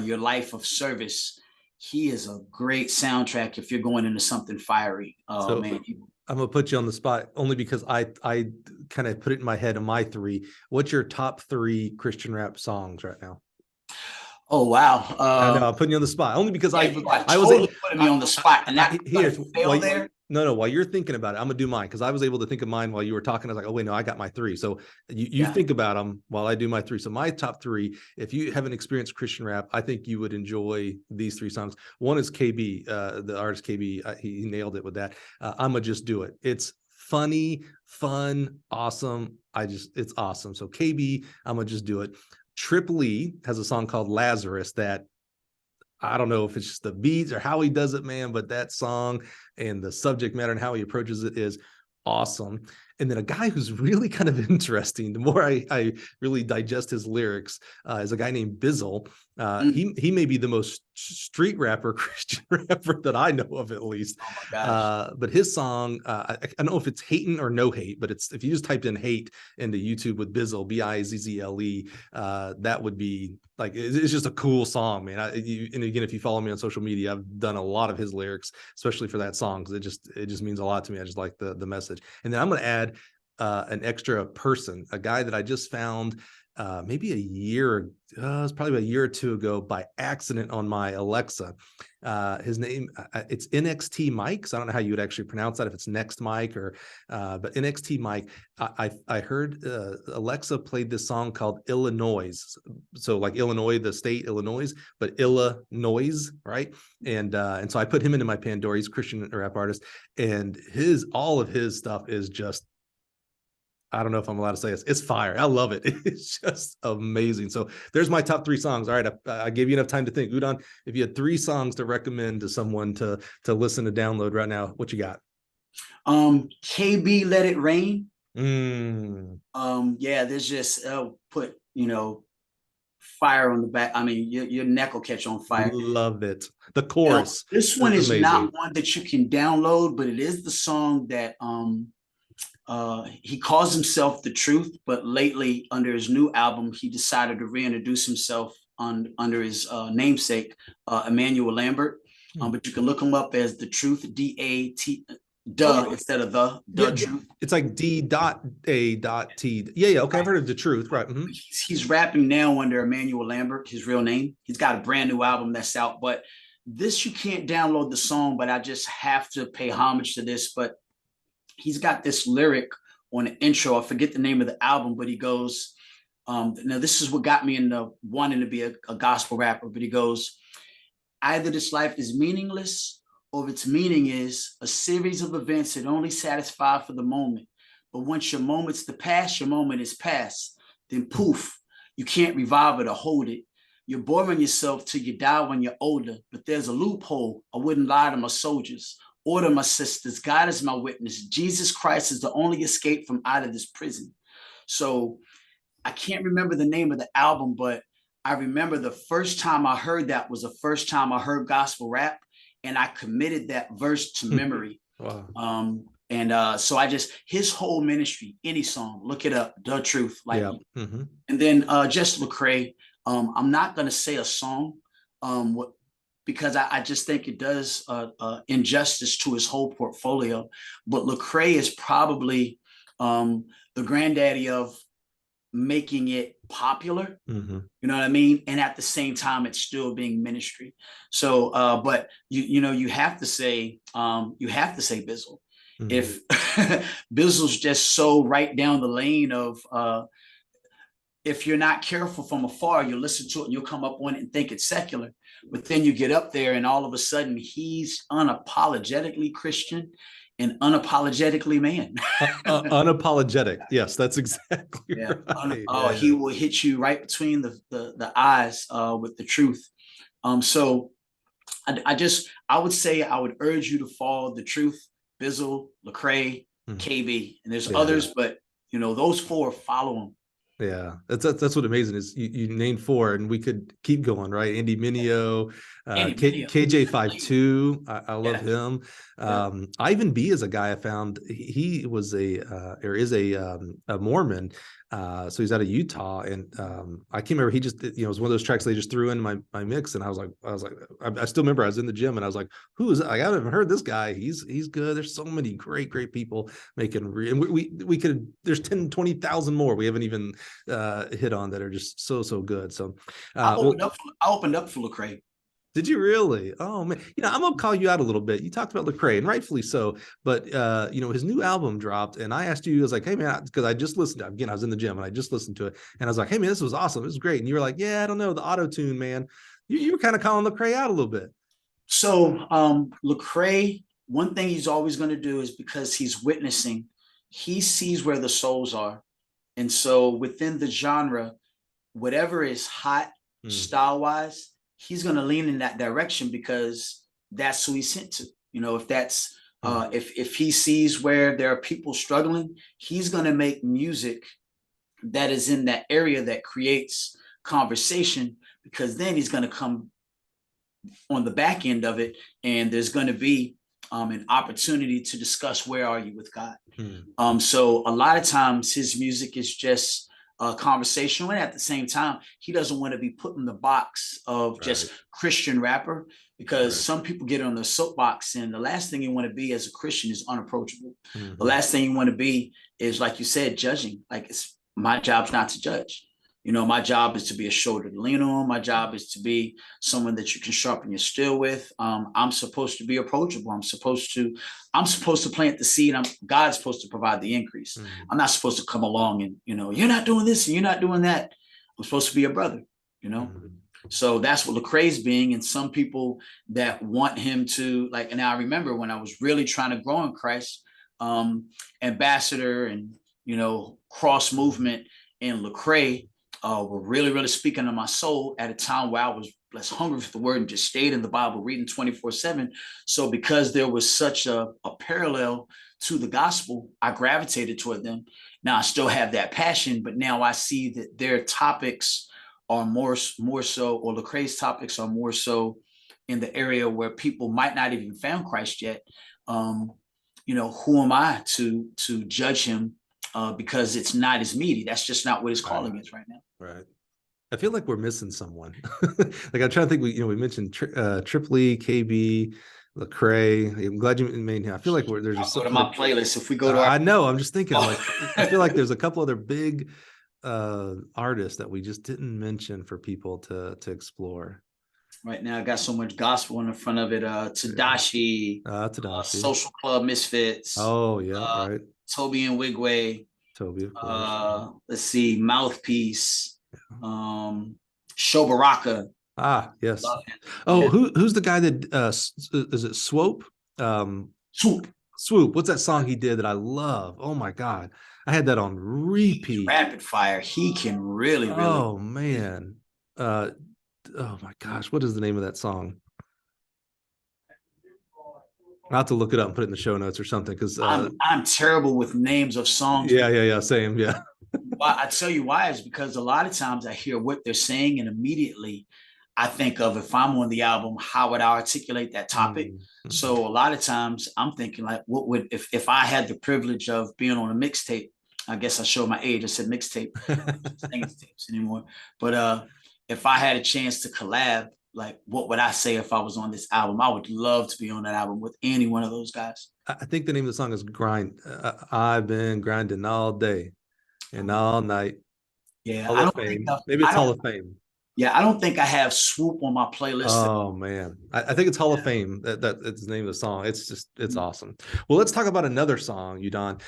your life of service, he is a great soundtrack if you're going into something fiery. So Man. I'm gonna put you on the spot only because I kind of put it in my head of my three. What's your top three Christian rap songs right now? Oh wow! I know I'm putting you on the spot only because I totally putting me on the spot, and that here's fail there. No, while you're thinking about it, I'm gonna do mine because I was able to think of mine while you were talking. I was like, oh wait, no, I got my three. So you think about them while I do my three. So my top three, if you haven't experienced Christian rap, I think you would enjoy these three songs. One is KB, the artist KB. He nailed it with that. I'ma Just Do It. It's funny, fun, awesome. It's awesome. So KB, I'ma Just Do It. Trip Lee has a song called Lazarus that I don't know if it's just the beats or how he does it, man, but that song and the subject matter and how he approaches it is awesome. And then a guy who's really kind of interesting, the more I really digest his lyrics, is a guy named Bizzle. He may be the most street rapper, Christian rapper that I know of, at least. Oh my gosh. But his song, I don't know if it's hating or no hate, but it's, if you just typed in hate into YouTube with Bizzle, Bizzle, that would be like, it's just a cool song, man. And again, if you follow me on social media, I've done a lot of his lyrics, especially for that song, because it just means a lot to me. I just like the message. And then I'm going to add an extra person, a guy that I just found maybe it's probably about a year or two ago by accident on my Alexa. His name, it's NXT Mike. So I don't know how you would actually pronounce that, if it's Next Mike or, but NXT Mike. I heard Alexa played this song called Illinois. So like Illinois, the state, Illinois, but Illinois, right? And so I put him into my Pandora. He's a Christian rap artist, and all of his stuff is just, I don't know if I'm allowed to say this. It's fire. I love it. It's just amazing. So there's my top three songs. All right. I gave you enough time to think. Udon, if you had three songs to recommend to someone to listen to download right now, what you got? KB, Let It Rain. Yeah, there's just put, fire on the back. I mean, your neck will catch on fire. Love it. The chorus. This one is amazing. Not one that you can download, but it is the song that he calls himself The Truth, but lately under his new album, he decided to reintroduce himself under his namesake, Emmanuel Lambert. But you can look him up as The Truth, D-A-T, instead of the Truth. It's like D.A.T. Yeah. Okay, I've heard of The Truth, right? He's rapping now under Emmanuel Lambert, his real name. He's got a brand new album that's out, but this, you can't download the song, but I just have to pay homage to this. But he's got this lyric on the intro. I forget the name of the album, but he goes, now this is what got me into wanting to be a gospel rapper, but he goes, either this life is meaningless or its meaning is a series of events that only satisfy for the moment. But once your moment's the past, your moment is past. Then poof, you can't revive it or hold it. You're boring yourself till you die when you're older, but there's a loophole. I wouldn't lie to my soldiers. Order, my sisters, God is my witness. Jesus Christ is the only escape from out of this prison. So I can't remember the name of the album, but I remember the first time I heard that was the first time I heard gospel rap, and I committed that verse to memory. Wow. So his whole ministry, any song, look it up, The Truth. And then just Lecrae, I'm not going to say a song. because I just think it does injustice to his whole portfolio. But Lecrae is probably the granddaddy of making it popular. Mm-hmm. You know what I mean? And at the same time, it's still being ministry. So, but you have to say Bizzle. Mm-hmm. If Bizzle's just so right down the lane of if you're not careful from afar, you'll listen to it and you'll come up on it and think it's secular. But then you get up there and all of a sudden he's unapologetically Christian and unapologetically man. Unapologetic. Yes, that's exactly right. He will hit you right between the eyes with the truth. So I would say I would urge you to follow the truth, Bizzle, Lecrae, KB, and there's others, but those four, follow them. Yeah, that's what amazing is. You named four, and we could keep going, right? Andy Mineo, KJ52. I love him. Ivan B is a guy I found. He was is a Mormon. So he's out of Utah, and I can't remember. He just it was one of those tracks they just threw in my mix, and I was like, I still remember I was in the gym, and I was like, who is that? I haven't heard this guy. He's good. There's so many great people making, and we could. There's 10, 20,000 more we haven't even hit on that are just so good. So I opened up for Lecrae. Did you really? Oh man, I'm gonna call you out a little bit. You talked about Lecrae, and rightfully so. But his new album dropped, and I asked you, I was like, "Hey man," because I just listened to it. Again, I was in the gym and I just listened to it, and I was like, "Hey man, this was awesome. This was great." And you were like, "Yeah, I don't know, the auto tune, man." You were kind of calling Lecrae out a little bit. So Lecrae, one thing he's always going to do is because he's witnessing, he sees where the souls are, and so within the genre, whatever is hot style wise, he's going to lean in that direction because that's who he's sent to. If that's if he sees where there are people struggling, he's going to make music that is in that area that creates conversation, because then he's going to come on the back end of it and there's going to be an opportunity to discuss where are you with God. So a lot of times his music is just conversational, and at the same time he doesn't want to be put in the box of just Christian rapper, because some people get on the soapbox, and the last thing you want to be as a Christian is unapproachable. The last thing you want to be is, like you said, judging. Like, it's my job's not to judge. My job is to be a shoulder to lean on. My job is to be someone that you can sharpen your steel with. I'm supposed to be approachable. I'm supposed to plant the seed. God's supposed to provide the increase. I'm not supposed to come along and, you're not doing this and you're not doing that. I'm supposed to be a brother, So that's what Lecrae's being. And some people that want him to, like, and I remember when I was really trying to grow in Christ, Ambassador and, Cross Movement and Lecrae were really speaking to my soul at a time where I was less hungry for the word and just stayed in the Bible reading 24/7. So because there was such a parallel to the gospel, I gravitated toward them. Now I still have that passion, but now I see that their topics are more so, or Lecrae's topics are more so in the area where people might not even found Christ yet. Who am I to judge him? Because it's not as meaty. That's just not what his calling is right now. Right. I feel like we're missing someone. Like, I'm trying to think. We mentioned Tripoli, KB, Lecrae. I'm glad you made him. I feel like there's just go to my playlist. If we go to I know. I'm just thinking. Like, I feel like there's a couple other big artists that we just didn't mention for people to explore. Right now, I got so much gospel in the front of it. Tadashi, Social Club Misfits. Oh yeah, right. Toby and Wigway. Toby, of course. Let's see, Mouthpiece. Shobaraka. Ah, yes. Oh, who's the guy that is it Swope? Swoop. What's that song he did that I love? Oh my God, I had that on repeat. Rapid fire. He can really. Oh man. Oh my gosh, what is the name of that song? I'll have to look it up and put it in the show notes or something, because I'm terrible with names of songs. Yeah, same. Yeah. Well, I tell you why is because a lot of times I hear what they're saying and immediately I think of, if I'm on the album, how would I articulate that topic? So a lot of times I'm thinking, like, what would, if I had the privilege of being on a mixtape, I guess I showed my age. I said mixtape, tapes anymore. But if I had a chance to collab like, what would I say if I was on this album? I would love to be on that album with any one of those guys. I think the name of the song is Grind. I've been grinding all day and all night. Yeah, Hall I of don't think Fame. Maybe it's I Hall don't. of Fame. Yeah, I don't think I have Swoop on my playlist. Oh man, I think it's Hall of Fame. That's the name of the song. It's awesome. Well, let's talk about another song, Udon.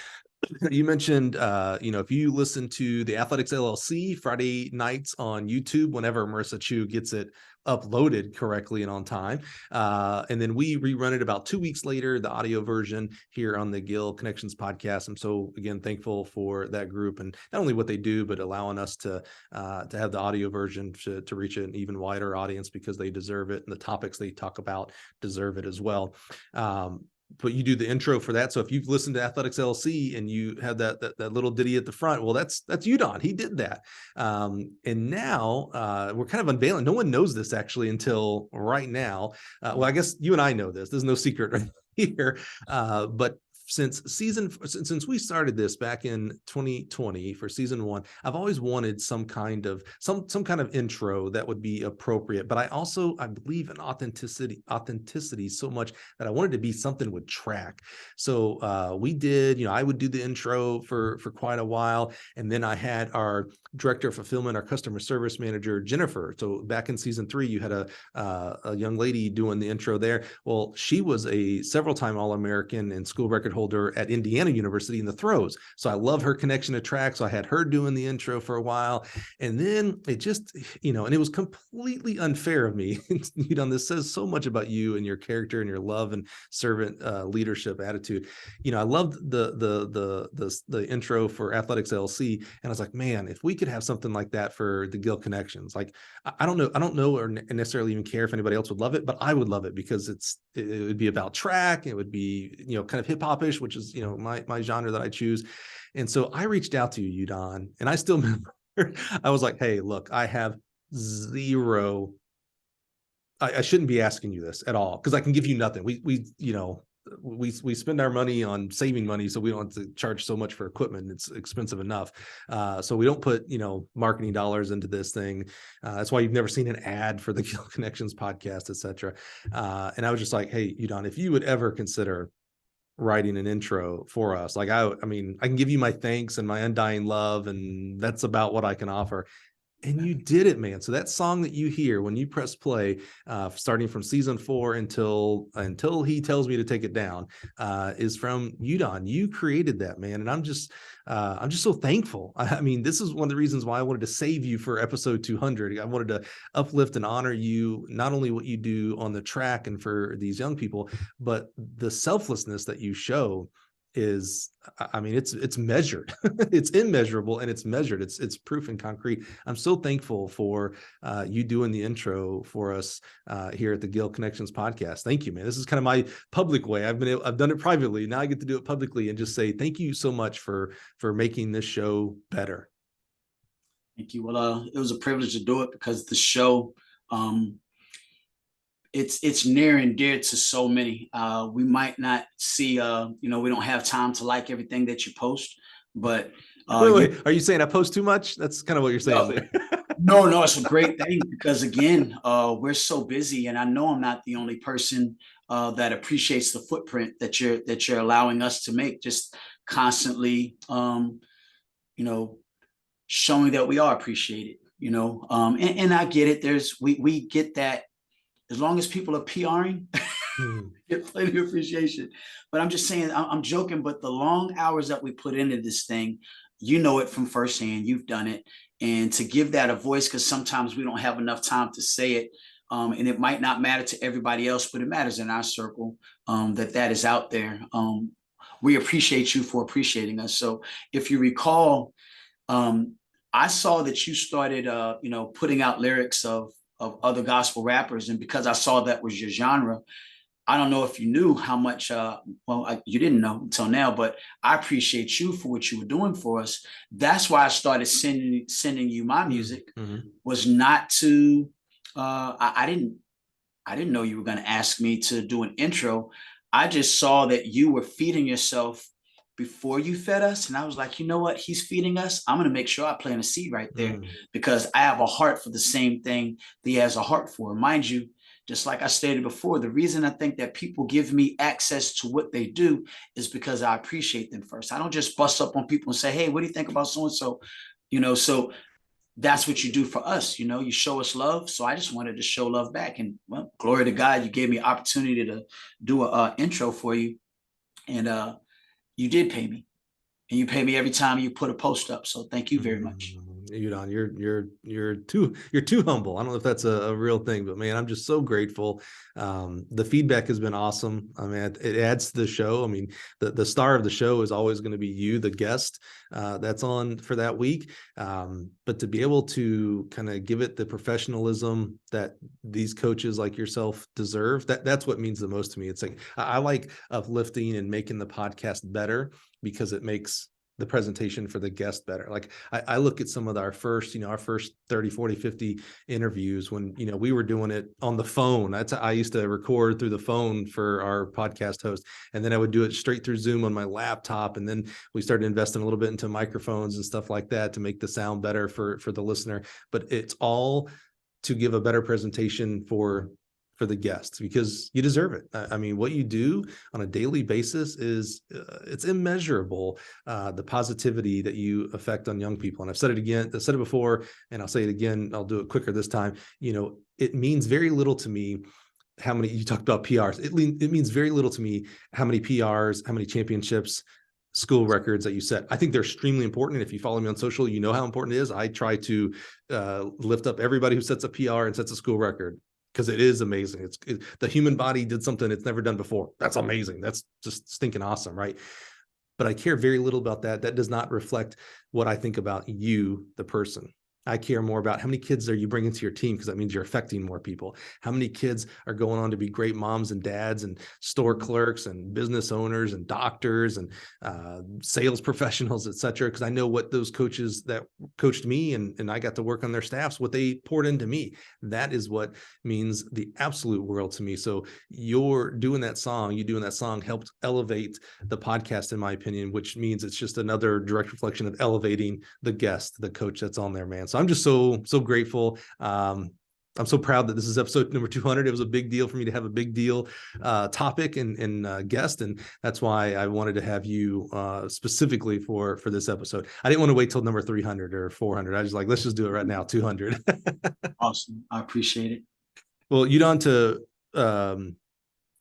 You mentioned, if you listen to the Athletics LLC Friday nights on YouTube, whenever Marissa Chu gets it uploaded correctly and on time, and then we rerun it about 2 weeks later, the audio version here on the Gill Connections podcast. I'm so again thankful for that group and not only what they do, but allowing us to have the audio version to reach an even wider audience because they deserve it and the topics they talk about deserve it as well. But you do the intro for that. So if you've listened to Athletics LLC and you have that little ditty at the front, well, that's Udon. He did that. And now we're kind of unveiling. No one knows this actually until right now. Well, I guess you and I know this. There's no secret right here. But since we started this back in 2020 for season 1, I've always wanted some kind of intro that would be appropriate. But I believe in authenticity so much that I wanted to be something with track. So we did, I would do the intro for quite a while. And then I had our director of fulfillment, our customer service manager, Jennifer. So back in season 3, you had a young lady doing the intro there. Well, she was a several-time All-American and school record holder at Indiana University in the throws. So I love her connection to track. So I had her doing the intro for a while. And then it just, and it was completely unfair of me. This says so much about you and your character and your love and servant leadership attitude. I loved the intro for Athletics LLC. And I was like, man, if we could have something like that for the Gill Connections, like, I don't know or necessarily even care if anybody else would love it, but I would love it because it would be about track. It would be, kind of hip hop-ish, which is, my genre that I choose. And so I reached out to you, Udon, and I still remember I was like, hey, look, I have zero. I shouldn't be asking you this at all because I can give you nothing. We spend our money on saving money, so we don't have to charge so much for equipment. It's expensive enough. So we don't put, marketing dollars into this thing. That's why you've never seen an ad for the Gill Connections podcast, et cetera. And I was just like, hey, Udon, if you would ever consider writing an intro for us, like, I can give you my thanks and my undying love, and that's about what I can offer. And you did it, man. So that song that you hear when you press play, starting from season 4 until he tells me to take it down, is from Udon. You created that, man, and I'm just so thankful. This is one of the reasons why I wanted to save you for episode 200. I wanted to uplift and honor you, not only what you do on the track and for these young people, but the selflessness that you show is, it's measured. It's immeasurable and it's measured. It's proof and concrete. I'm so thankful for you doing the intro for us here at the Gill Connections podcast. Thank you, man. This is kind of my public way. I've done it privately. Now I get to do it publicly and just say thank you so much for making this show better. Thank you. Well, it was a privilege to do it because the show, it's near and dear to so many. We might not see, we don't have time to like everything that you post, but wait, are you saying I post too much? That's kind of what you're saying there. No, it's a great thing because again, we're so busy, and I know I'm not the only person that appreciates the footprint that you're allowing us to make, just constantly, showing that we are appreciated, and I get it. We get that. As long as people are PRing, get plenty of appreciation. But I'm just saying, I'm joking, but the long hours that we put into this thing, it from firsthand, you've done it. And to give that a voice, because sometimes we don't have enough time to say it. And it might not matter to everybody else, but it matters in our circle that is out there. We appreciate you for appreciating us. So if you recall, I saw that you started, putting out lyrics of other gospel rappers. And because I saw that was your genre, I don't know if you knew how much, you didn't know until now, but I appreciate you for what you were doing for us. That's why I started sending you my music, was not to, I didn't know you were going to ask me to do an intro. I just saw that you were feeding yourself before you fed us. And I was like, you know what? He's feeding us. I'm going to make sure I plant a seed right there because I have a heart for the same thing that he has a heart for. Mind you, just like I stated before, the reason I think that people give me access to what they do is because I appreciate them first. I don't just bust up on people and say, hey, what do you think about so-and-so? So that's what you do for us. You show us love. So I just wanted to show love back. And well, glory to God, you gave me opportunity to do a intro for you. And you did pay me. And you pay me every time you put a post up. So thank you very much. Udon, you're too humble. I don't know if that's a real thing, but man, I'm just so grateful. The feedback has been awesome. I mean, it adds to the show. I mean, the star of the show is always going to be you, the guest that's on for that week. But to be able to kind of give it the professionalism that these coaches like yourself deserve, that's what means the most to me. It's like I like uplifting and making the podcast better because it makes the presentation for the guest better. Like I look at some of our first 30, 40, 50 interviews when, we were doing it on the phone. I used to record through the phone for our podcast host. And then I would do it straight through Zoom on my laptop. And then we started investing a little bit into microphones and stuff like that to make the sound better for the listener. But it's all to give a better presentation for the guests because you deserve it. I mean, what you do on a daily basis is it's immeasurable, the positivity that you affect on young people. And I've said it before, and I'll say it again. I'll do it quicker this time. It means very little to me how many, you talked about PRs. It means very little to me how many PRs, how many championships, school records that you set. I think they're extremely important. And if you follow me on social, you know how important it is. I try to lift up everybody who sets a PR and sets a school record, because it is amazing. The human body did something it's never done before. That's amazing. That's just stinking awesome, right? But I care very little about that. That does not reflect what I think about you, the person. I care more about how many kids are you bringing to your team, because that means you're affecting more people. How many kids are going on to be great moms and dads and store clerks and business owners and doctors and sales professionals, et cetera. Because I know what those coaches that coached me and I got to work on their staffs, what they poured into me. That is what means the absolute world to me. So you doing that song helped elevate the podcast, in my opinion, which means it's just another direct reflection of elevating the guest, the coach that's on there, man. So I'm just so grateful. I'm so proud that this is episode number 200. It was a big deal for me to have a big deal topic and guest, and that's why I wanted to have you specifically for this episode. I didn't want to wait till number 300 or 400. I was like, let's just do it right now, 200. Awesome. I appreciate it. Well, Udon, to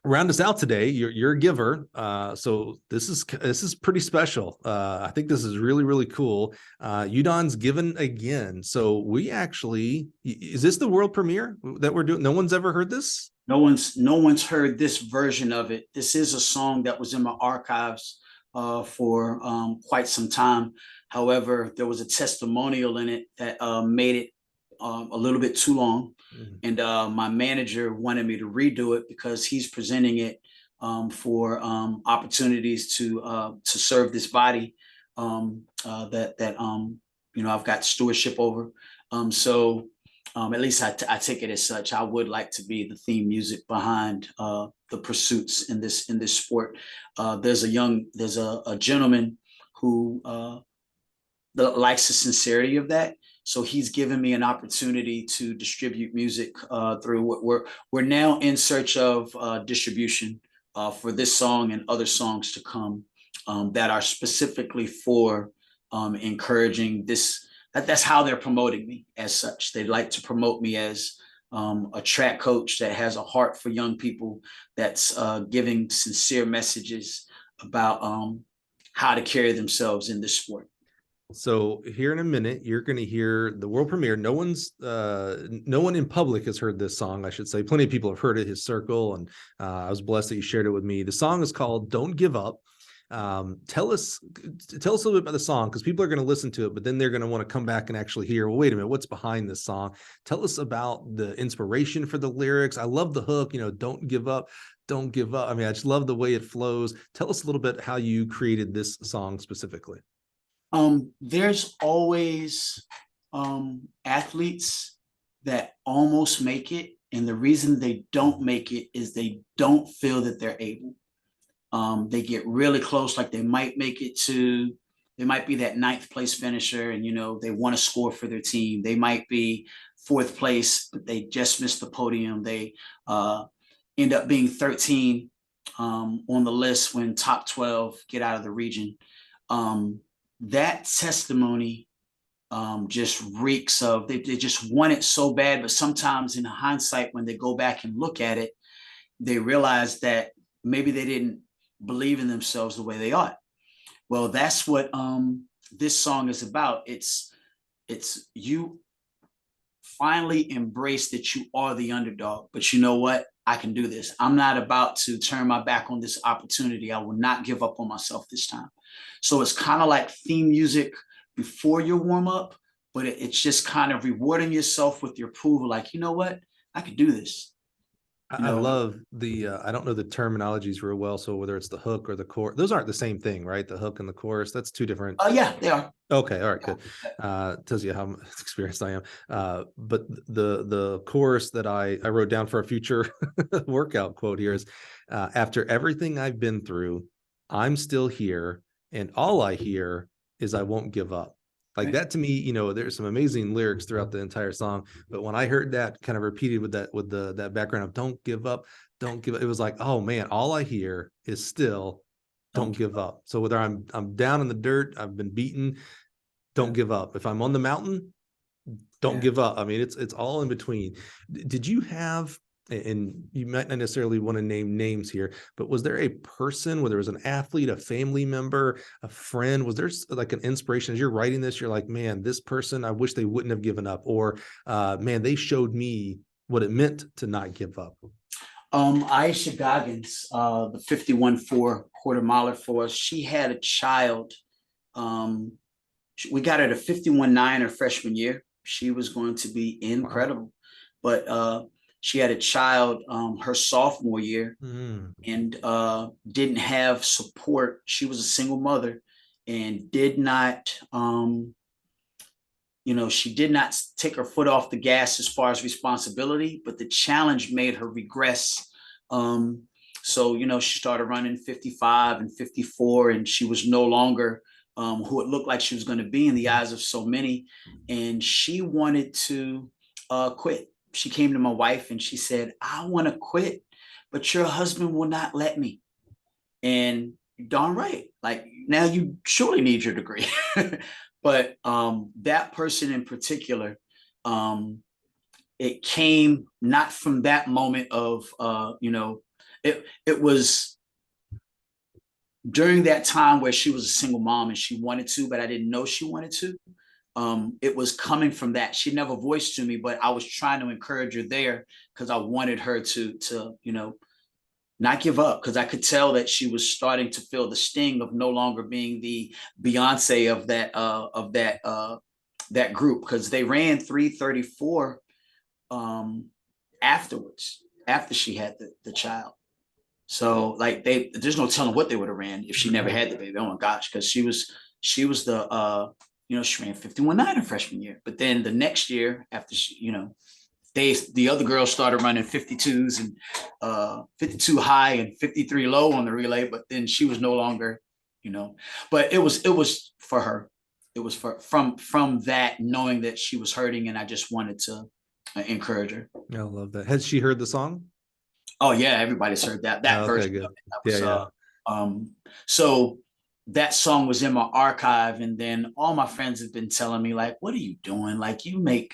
round us out today, you're a giver. So this is pretty special. I think this is really, really cool. Udon's given again. So we actually, is this the world premiere that we're doing? No one's ever heard this? No one's heard this version of it. This is a song that was in my archives for quite some time. However, there was a testimonial in it that made it a little bit too long. And my manager wanted me to redo it because he's presenting it for opportunities to serve this body that I've got stewardship over. So at least I take it as such. I would like to be the theme music behind the pursuits in this sport. There's a gentleman who likes the sincerity of that. So he's given me an opportunity to distribute music through what we're now in search of distribution for this song and other songs to come that are specifically for encouraging this. That's how they're promoting me as such. They'd like to promote me as a track coach that has a heart for young people, that's giving sincere messages about how to carry themselves in this sport. So here in a minute, you're going to hear the world premiere. No one in public has heard this song, I should say. Plenty of people have heard it, his circle, and I was blessed that you shared it with me. The song is called "Don't Give Up." Tell us a little bit about the song, because people are going to listen to it, but then they're going to want to come back and actually hear, well, wait a minute, what's behind this song? Tell us about the inspiration for the lyrics. I love the hook, don't give up, don't give up. I mean, I just love the way it flows. Tell us a little bit how you created this song specifically. There's always athletes that almost make it, and the reason they don't make it is they don't feel that they're able. They get really close, like they might make it to, they might be that ninth place finisher, and they want to score for their team. They might be fourth place, but they just missed the podium. They end up being 13 on the list when top 12 get out of the region. That testimony just reeks of they just want it so bad, but sometimes in hindsight, when they go back and look at it, they realize that maybe they didn't believe in themselves the way they ought. Well, that's what this song is about. It's you finally embrace that you are the underdog, but you know what? I can do this. I'm not about to turn my back on this opportunity. I will not give up on myself this time. So it's kind of like theme music before your warm up, but it's just kind of rewarding yourself with your approval. Like, you know what? I could do this. I love the, I don't know the terminologies real well. So whether it's the hook or the chorus, those aren't the same thing, right? The hook and the chorus, that's two different. Oh, yeah, they are. Okay. All right, good. Tells you how experienced I am. But the chorus that I wrote down for a future workout quote here is, after everything I've been through, I'm still here. And all I hear is I won't give up. Like Right. that to me, there's some amazing lyrics throughout the entire song. But when I heard that kind of repeated with that background of don't give up, don't give up, it was like, oh man, all I hear is still don't give up. So whether I'm down in the dirt, I've been beaten, don't give up. If I'm on the mountain, don't give up. I mean, it's all in between. Did you have, and you might not necessarily want to name names here, but was there a person, whether it was an athlete, a family member, a friend, was there like an inspiration as you're writing this? You're like, man, this person, I wish they wouldn't have given up, or man, they showed me what it meant to not give up. Aisha Goggins, the 51-4 quarter miler for us, she had a child. We got her to 51-9 her freshman year. She was going to be incredible. Wow. But she had a child her sophomore year and didn't have support. She was a single mother and did not, she did not take her foot off the gas as far as responsibility, but the challenge made her regress. So, she started running 55 and 54, and she was no longer who it looked like she was going to be in the eyes of so many. And she wanted to quit. She came to my wife and she said, I want to quit, but your husband will not let me. And darn right, like now you surely need your degree. But that person in particular, it came not from that moment of, it was during that time where she was a single mom and she wanted to, but I didn't know she wanted to. It was coming from that. She never voiced to me, but I was trying to encourage her there because I wanted her to not give up, because I could tell that she was starting to feel the sting of no longer being the Beyonce of that group, because they ran 3:34 afterwards, after she had the child. So like there's no telling what they would have ran if she never had the baby. Oh my gosh, because she was the she ran 51-9 her freshman year. But then the next year after she, the other girls started running 52s and 52 high and 53 low on the relay, but then she was no longer, but it was for her. It was from that, knowing that she was hurting, and I just wanted to encourage her. I love that. Has she heard the song? Oh yeah, everybody's heard that version. Good. That was, so that song was in my archive, and then all my friends have been telling me, like, what are you doing? Like, you make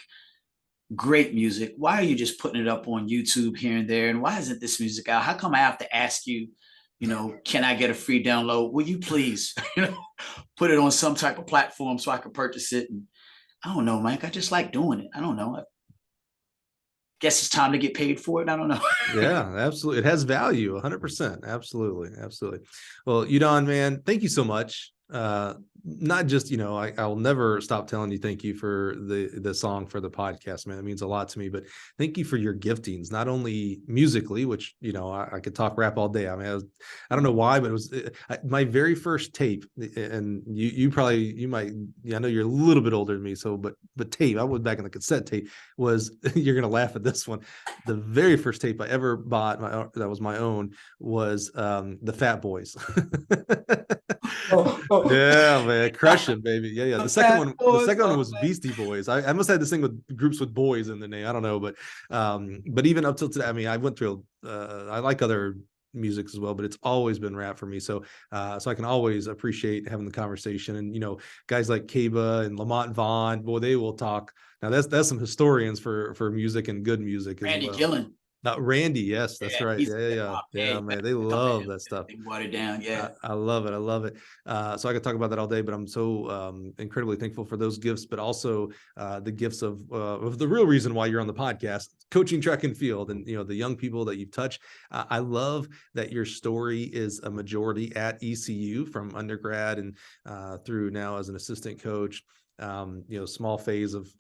great music. Why are you just putting it up on YouTube here and there? And why isn't this music out? How come I have to ask you, can I get a free download? Will you please, put it on some type of platform so I can purchase it? And I don't know, Mike. I just like doing it. I don't know. I guess it's time to get paid for it. I don't know. Yeah, absolutely. It has value, 100%. Absolutely. Absolutely. Well, Udon, man, thank you so much. not just, I'll never stop telling you thank you for the song for the podcast, man. It means a lot to me, but thank you for your giftings, not only musically, which, I could talk rap all day. I mean, I don't know why, but it was my very first tape. And you might, I know you're a little bit older than me. So, but tape, I was back in the cassette tape was, you're going to laugh at this one. The very first tape I ever bought, that was my own, was the Fat Boys. Yeah, man, crushing, baby. Yeah. The second one was Beastie Boys. I must have this thing with groups with boys in the name. I don't know, but even up till today, I mean, I went through. I like other music as well, but it's always been rap for me. So I can always appreciate having the conversation. And guys like Kaba and Lamont Vaughn, boy, they will talk. Now that's some historians for music and good music as Randy well. Gillen. Randy, yes, that's right. Yeah, man, they love that stuff. They water down, yeah. I love it. So I could talk about that all day, but I'm so incredibly thankful for those gifts, but also the gifts of the real reason why you're on the podcast, coaching track and field, and the young people that you've touched. I love that your story is a majority at ECU, from undergrad and through now as an assistant coach. Small phase of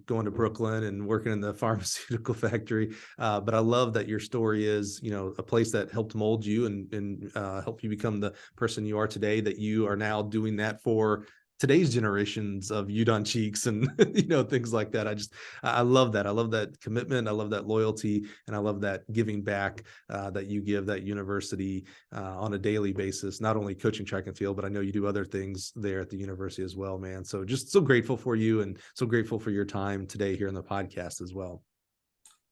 going to Brooklyn and working in the pharmaceutical factory. But I love that your story is, a place that helped mold you and help you become the person you are today, that you are now doing that for today's generations of Udon Cheeks and, things like that. I love that. I love that commitment. I love that loyalty. And I love that giving back that you give that university on a daily basis, not only coaching track and field, but I know you do other things there at the university as well, man. So just so grateful for you and so grateful for your time today here on the podcast as well.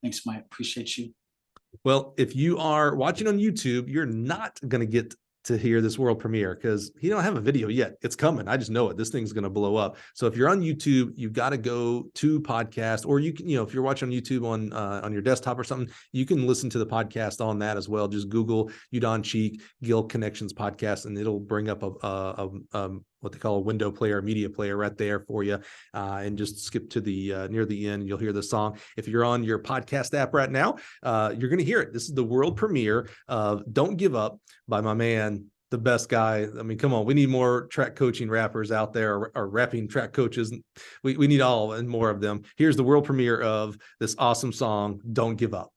Thanks, Mike. Appreciate you. Well, if you are watching on YouTube, you're not going to get to hear this world premiere because he don't have a video yet. It's coming. I just know it. This thing's going to blow up. So if you're on YouTube, you've got to go to podcast, or you can, if you're watching on YouTube on your desktop or something, you can listen to the podcast on that as well. Just Google Udon Cheek Gill Connections podcast, and it'll bring up a what they call a window player, media player right there for you. And just skip to the near the end, you'll hear the song. If you're on your podcast app right now, you're going to hear it. This is the world premiere of Don't Give Up by my man, the best guy. I mean, come on, we need more track coaching rappers out there, or rapping track coaches. We need all and more of them. Here's the world premiere of this awesome song, Don't Give Up.